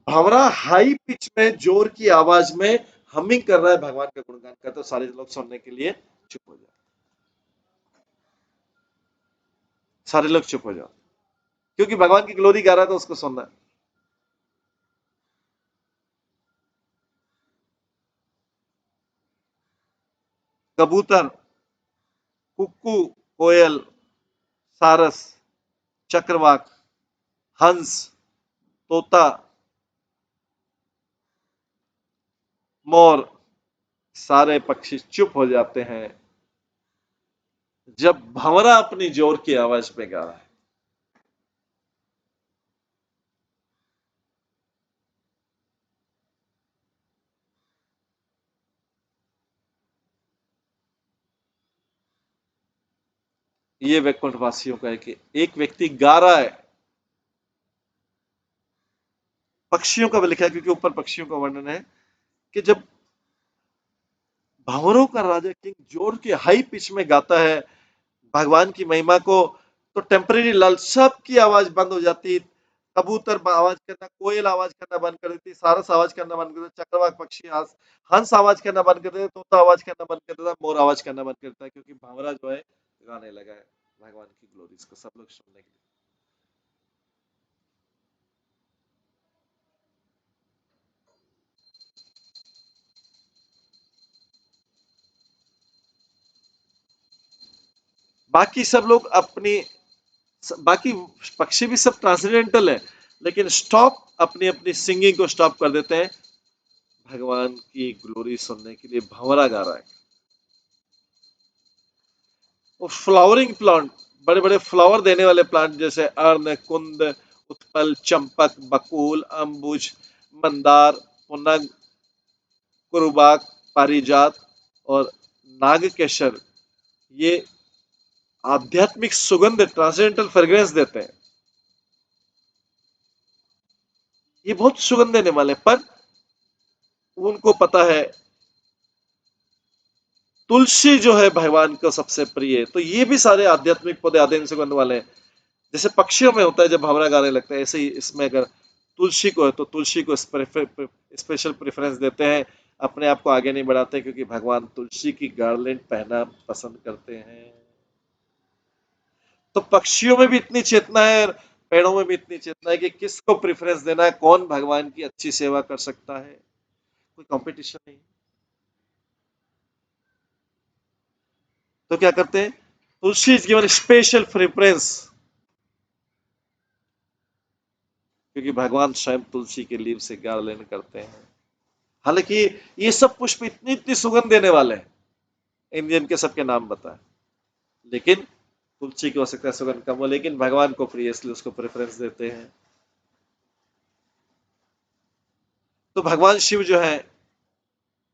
भंवरा हाई पिच में जोर की आवाज में हमिंग कर रहा है, भगवान का गुणगान करता, तो सारे लोग सुनने के लिए चुप हो जाते, सारे लोग चुप हो जाते, क्योंकि भगवान की ग्लोरी गा रहा है तो उसको सुनना है। कबूतर, कुक्कू, कोयल, सारस, चक्रवाक, हंस, तोता, मोर, सारे पक्षी चुप हो जाते हैं जब भंवरा अपनी जोर की आवाज में गा रहा है। ये वैकुंठ वासियों का है कि एक व्यक्ति गा रहा है, पक्षियों का भी लिखा है क्योंकि ऊपर पक्षियों का वर्णन है कि जब भंवरों का राजा किंग जोर के हाई पिच में गाता है भगवान की महिमा को, तो टेम्परेरी लाल सबकी आवाज बंद हो जाती। कबूतर आवाज करना, कोयल आवाज करना बंद कर देती, सारस आवाज करना बंद कर देता, चक्रवाक पक्षी हंस आवाज करना बंद कर देता, तोता आवाज करना बंद कर देता, मोर आवाज करना बंद करता है, क्योंकि भावरा जो है गाने लगा है भगवान की ग्लोरीज को सब लोग सुनने के लिए। बाकी सब लोग अपनी, बाकी पक्षी भी सब ट्रांसेंडेंटल है, लेकिन स्टॉप अपनी अपनी सिंगिंग को स्टॉप कर देते हैं भगवान की ग्लोरी सुनने के लिए। भंवरा गा रहा है। वो फ्लावरिंग प्लांट, बड़े बड़े फ्लावर देने वाले प्लांट जैसे अर्ण, कुंद, उत्पल, चंपक, बकुल, अंबुज, मंदार, पुनग, कुरुबाक, पारिजात और नागकेशर, ये आध्यात्मिक सुगंध, ट्रांसेंडेंटल फ्रेग्रेंस देते हैं। ये बहुत सुगंध देने वाले, पर उनको पता है तुलसी जो है भगवान को सबसे प्रिय है, तो ये भी सारे आध्यात्मिक पौधे आधे सुगंध वाले हैं। जैसे पक्षियों में होता है जब भंवरा गाने लगता है, ऐसे ही इसमें अगर तुलसी को है तो तुलसी को स्पेशल प्रेफरेंस देते हैं, अपने आप को आगे नहीं बढ़ाते, क्योंकि भगवान तुलसी की गार्लैंड पहनना पसंद करते हैं। तो पक्षियों में भी इतनी चेतना है, पेड़ों में भी इतनी चेतना है कि किसको प्रेफरेंस देना है, कौन भगवान की अच्छी सेवा कर सकता है, कोई कंपटीशन नहीं। तो क्या करते हैं, तुलसी इज गिवन स्पेशल प्रेफरेंस, क्योंकि भगवान स्वयं तुलसी के लीव से गार्लैंड करते हैं। हालांकि ये सब पुष्प इतनी इतनी सुगंध देने वाले हैं, इंडियन के सबके नाम बताए, लेकिन तुलसी की हो सकता है सुगंध कम हो, लेकिन भगवान को प्रिय इसलिए उसको प्रेफरेंस देते हैं। तो भगवान शिव जो है,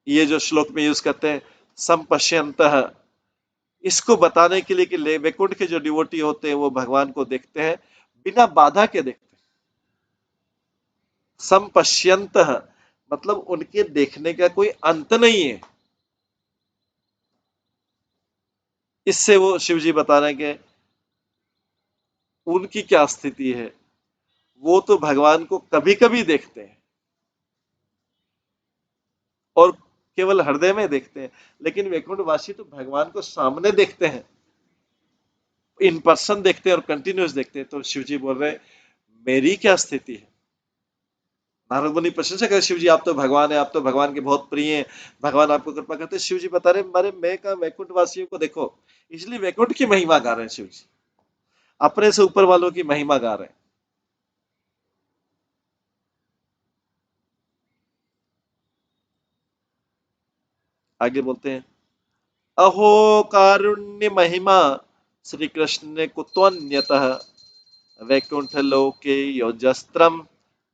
ये जो श्लोक में यूज करते हैं संपश्यंतः, इसको बताने के लिए कि वैकुंठ के जो डिवोटी होते हैं वो भगवान को देखते हैं, बिना बाधा के देखते हैं। संपश्यंतः मतलब उनके देखने का कोई अंत नहीं है। इससे वो शिव जी बता रहे हैं कि उनकी क्या स्थिति है, वो तो भगवान को कभी कभी देखते हैं और केवल हृदय में देखते हैं, लेकिन वैकुंठवासी तो भगवान को सामने देखते हैं, इन पर्सन देखते हैं और कंटिन्यूस देखते हैं। तो शिव जी बोल रहे हैं मेरी क्या स्थिति है, नारद मुनि प्रशंसा करे, शिव जी आप तो भगवान है, आप तो भगवान के बहुत प्रिय हैं, भगवान आपको कृपा करते हैं। शिव जी बता रहे, अरे मैं का वैकुंठ वासियों को देखो, इसलिए वैकुंठ की महिमा गा रहे हैं शिव जी, अपने से ऊपर वालों की महिमा गा रहे हैं। आगे बोलते हैं, अहो कारुण्य महिमा श्री कृष्ण ने कुतोन्यतः वैकुंठ लोके योजस्त्रम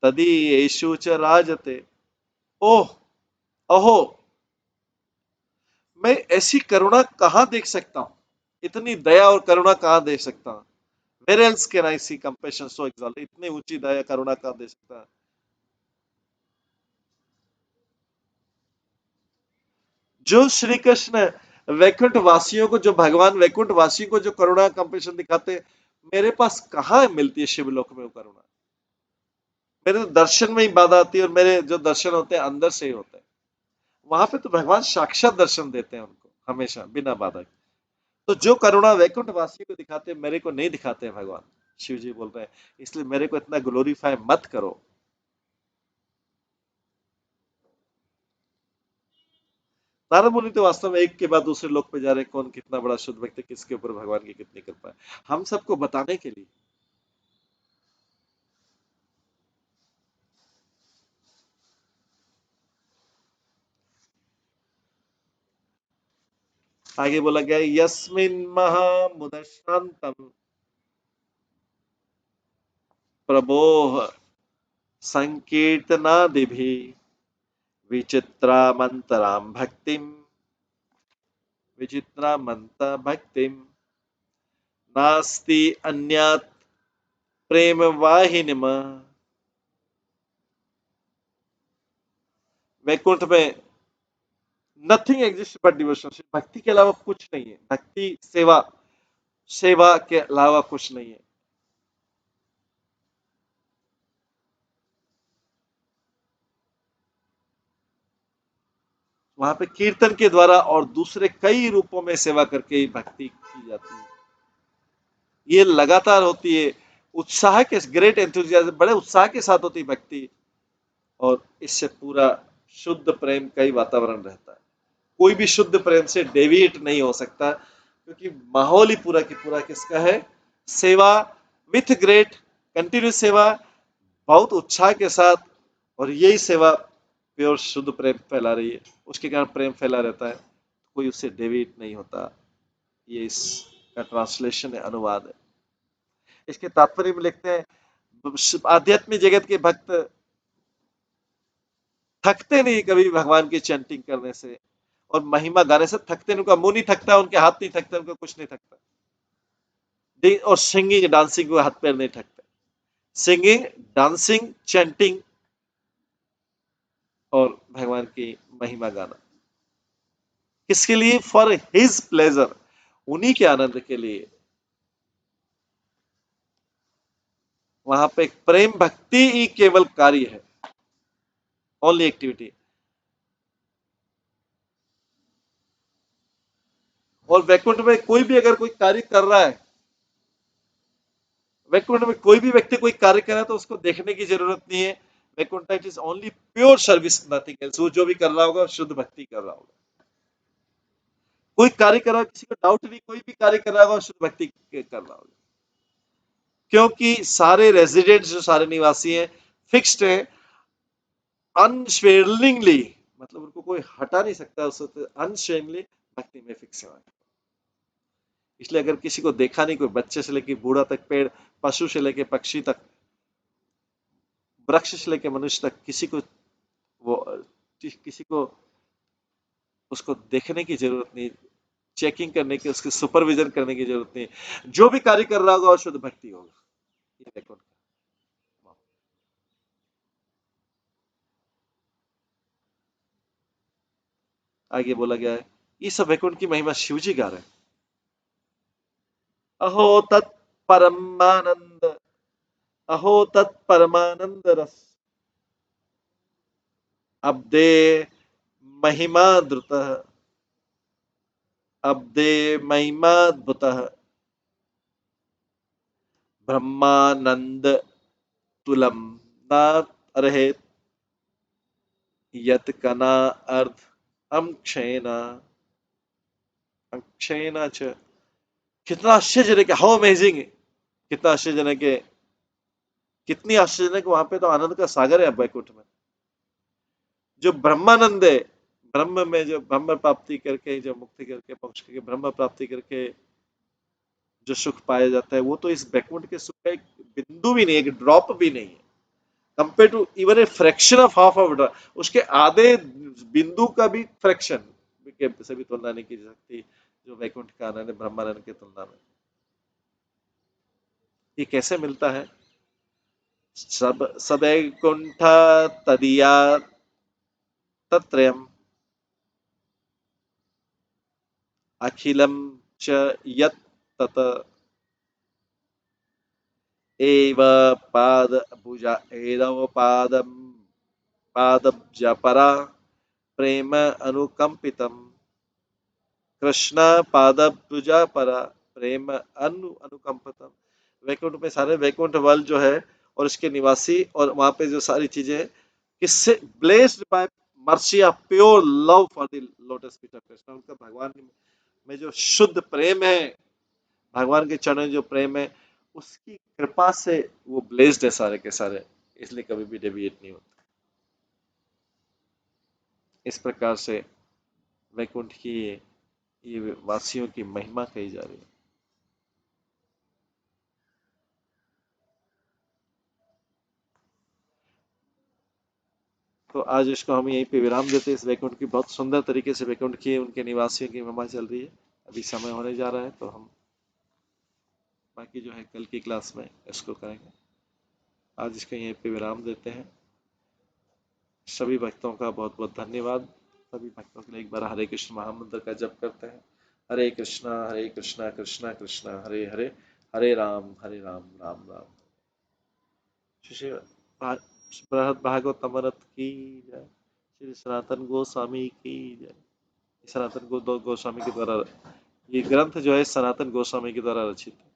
तदीयेषु च राजते। ओह, अहो, मैं ऐसी करुणा कहाँ देख सकता हूँ, इतनी दया और करुणा कहाँ देख सकता हूँ। Where else can I see compassion so exalted? इतनी ऊंची दया करुणा कहाँ दे सकता है। जो श्री कृष्ण वैकुंठ वासियों को, जो भगवान वैकुंठ वासियों को जो करुणा कंपेशन दिखाते, मेरे पास कहाँ मिलती है शिवलोक में वो करुणा। मेरे तो दर्शन में ही बाधा आती है, और मेरे जो दर्शन होते हैं अंदर से ही होते हैं। वहां पे तो भगवान साक्षात दर्शन देते हैं उनको, हमेशा बिना बाधा के। तो जो करुणा वैकुंठ वासी को दिखाते हैं, मेरे को नहीं दिखाते हैं भगवान। शिव जी बोल रहे हैं, इसलिए मेरे को इतना ग्लोरीफाई मत करो। नारद मुनि तो वास्तव में एक के बाद दूसरे लोक पे जा रहे हैं, कौन कितना बड़ा शुद्ध व्यक्ति, किसके ऊपर भगवान की कितनी कृपा है, हम सबको बताने के लिए। आगे बोला गया, यस्मिन महामुदशांतम प्रभोह संकीर्तनादिभि विचित्रामंतराम भक्तिम, विचित्रामंत भक्तिम नास्ति अन्यात् प्रेम वाहिनीम। वैकुंठ में नथिंग एग्जिस्ट बट डिवोशन, भक्ति के अलावा कुछ नहीं है, भक्ति सेवा, सेवा के अलावा कुछ नहीं है। वहां पे कीर्तन के द्वारा और दूसरे कई रूपों में सेवा करके ही भक्ति की जाती है। ये लगातार होती है, उत्साह के, ग्रेट एंथुजियाज्म, बड़े उत्साह के साथ होती है भक्ति। और इससे पूरा शुद्ध प्रेम का ही वातावरण रहता है। कोई भी शुद्ध प्रेम से डेविएट नहीं हो सकता, क्योंकि माहौल ही पूरा की पूरा किसका है, सेवा, विथ ग्रेट कंटिन्यूस सेवा, बहुत उत्साह के साथ। और यही सेवा प्योर शुद्ध प्रेम फैला रही है, उसके कारण प्रेम फैला रहता है, कोई उससे डेविएट नहीं होता। ये इसका ट्रांसलेशन है, अनुवाद है। इसके तात्पर्य में लिखते हैं, आध्यात्मिक जगत के भक्त थकते नहीं कभी भगवान की चैंटिंग करने से और महिमा गाने से, थकते नहीं, उनका मुंह नहीं थकता, उनके हाथ नहीं थकते, उनका कुछ नहीं थकता। और सिंगिंग डांसिंग को हाथ पैर नहीं थकते। सिंगिंग, डांसिंग, चैंटिंग और भगवान की महिमा गाना, किसके लिए, फॉर हिज प्लेजर, उन्हीं के आनंद के लिए। वहां पे प्रेम भक्ति ही केवल कार्य है, ओनली एक्टिविटी। और वैकुंठ में कोई भी अगर कोई कार्य कर रहा है, वैकुंठ में कोई भी व्यक्ति कोई कार्य कर रहा है तो उसको देखने की जरूरत नहीं है। Vaikuntha it is only pure service, nothing else. वो जो भी कर रहा होगा शुद्ध भक्ति कर रहा होगा। कोई कार्य कर रहा है, किसी को डाउट नहीं, कोई भी कार्य कर रहा होगा शुद्ध भक्ति कर रहा होगा। क्योंकि सारे रेजिडेंट्स, जो सारे निवासी हैं, फिक्स्ड है, अनस्वेलिंगली, मतलब उनको कोई हटा नहीं सकता, उससे अनस्वेलिंगली भक्ति में फिक्स है। इसलिए अगर किसी को देखा नहीं, कोई बच्चे से लेकर बूढ़ा तक, पेड़, पशु से लेकर पक्षी तक, वृक्ष से लेकर मनुष्य तक, किसी को वो, किसी को उसको देखने की जरूरत नहीं, चेकिंग करने की, उसके सुपरविजन करने की जरूरत नहीं। जो भी कार्य कर रहा होगा वो शुद्ध भक्ति होगा। ये देखो, आगे बोला गया है, ये सब वैकुंठ की महिमा शिव जी गा रहे हैं। अहो तत्परमानंद, अहो तत्परमानंद रस, अब्दे महिमा द्रुत, अब्दे महिमाद्भुत, ब्रह्मानंद तुलम ना रहे। यत कना अर्ध अक्षेना अक्षेना च। कितना आश्चर्यजनक है, हाउ अमेजिंग है, कितना आश्चर्यजनक है, कितनी आश्चर्यजनक, वहां पे तो आनंद का सागर है वैकुंठ में। जो ब्रह्मानंद है, ब्रह्म में जो ब्रह्म प्राप्ति करके, जो मुक्ति करके, मोक्ष करके ब्रह्म प्राप्ति करके जो सुख पाया जाता है, वो तो इस बैकुंठ के सुख का एक बिंदु भी नहीं है, एक ड्रॉप भी नहीं है, compare to even a fraction of half of drop, उसके आधे बिंदु का भी फ्रैक्शन से भी तुलना नहीं की जा सकती जो वैकुंठ का आनंद है ब्रह्मानंद की तुलना में। ये कैसे मिलता है? सब सदैकुंठ तदिया तत्रयम् अखिलम च यत् तत एव पाद भुजा एदव पादब्जपरा प्रेम अनुकंपितम कृष्ण पादब्जा परा प्रेम अनुकंपितम। वैकुंठ में सारे वैकुंठ वल जो है और उसके निवासी और वहां पे जो सारी चीजें हैं, किससे blessed by mercy of pure love for the lotus feet of Krishna. उनका भगवान में जो शुद्ध प्रेम है, भगवान के चरणों में जो प्रेम है, उसकी कृपा से वो ब्लेस्ड है सारे के सारे, इसलिए कभी भी डेविएट नहीं होते। इस प्रकार से वैकुंठ की ये वासियों की महिमा कही जा रही है। तो आज इसको हम यहीं पे विराम देते हैं। इस वैकुंठ की बहुत सुंदर तरीके से वैकुंठ की उनके निवासियों की महिमा चल रही है। अभी समय होने जा रहा है तो हम बाकी जो है कल की क्लास में इसको करेंगे। आज इसका यहीं पे विराम देते हैं। सभी भक्तों का बहुत बहुत धन्यवाद। सभी भक्तों के लिए एक बार हरे कृष्ण महामंत्र का जप करते हैं। हरे कृष्णा कृष्णा कृष्णा हरे हरे, हरे राम राम राम। श्री बृहद भागवत अमृत की जय। श्री सनातन गोस्वामी की जय। सनातन गोस्वामी के द्वारा ये ग्रंथ जो है सनातन गोस्वामी के द्वारा रचित है।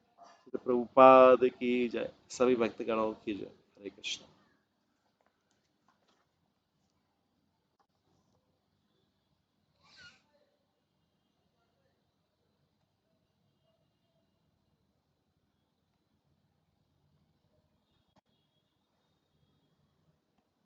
प्रभुपाद की जय। सभी भक्तगणों की जय। हरे कृष्ण।